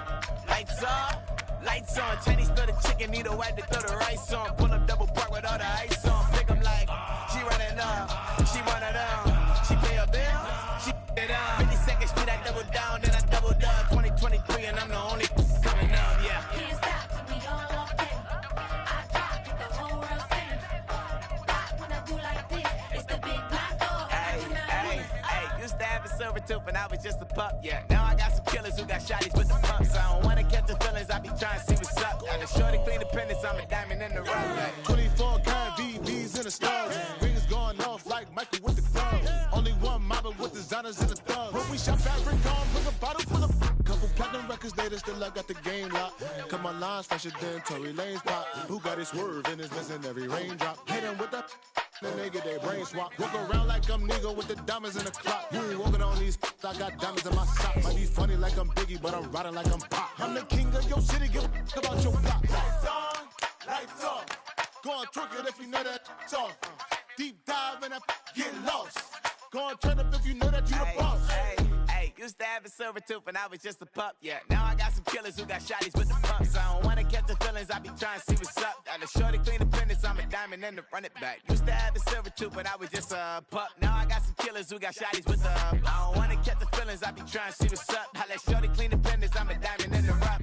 Lights off, lights on. Chinese throw the chicken, need a wipe to throw the rice on. Pull up double park with all the ice on. Pick 'em like, she running up, she one of them. She pay her bill, she it up. 52nd Street, I double down, then I double up. 2023 and I'm the only coming up, yeah. Can't stop till we all off in. I drop with the whole world spin. Rock when I do like this, it's the big black door. Hey, used to have a silver tooth and I was just a pup, yeah. Now I got some killers who got shotties with the pumps. I don't wanna catch the feelings, I be trying to see what's up. Now the shorty clean the pendants, I'm a diamond in the rough, like 24 karat VVs in the stars. Rings going off like Michael with the clubs. Only one mobbing with designers in the thugs. When we shop fabric on, bring a bottle full of couple platinum records later, still I got the game locked. Cut my lines fresher than Tory Lane's pop. Who got his swerve and is missing every raindrop. Hit him with the then they get their brain swap. Walk around like I'm nigga with the diamonds in the clock. You ain't walking on these, I got diamonds in my sock. Might be funny like I'm Biggie, but I'm riding like I'm Pop. I'm the king of your city, give a about your block. Lights on, lights off. Go on, trick it if you know that it's off. Deep dive and get lost. Go on, turn up if you know that you the boss. Hey, used to have a silver tooth and I was just a pup, yeah. Now I got some killers who got shotties with the pumps. I don't wanna catch the feelings, I be trying to see what's up. Now the shorty clean the pendants, I'm a diamond and to run it back. Used to have a silver tooth, but I was just a pup. Now I got some killers who got shotties with the I don't wanna catch the feelings, I be trying to see what's up. I let shorty clean the pendants, I'm a diamond in the rough.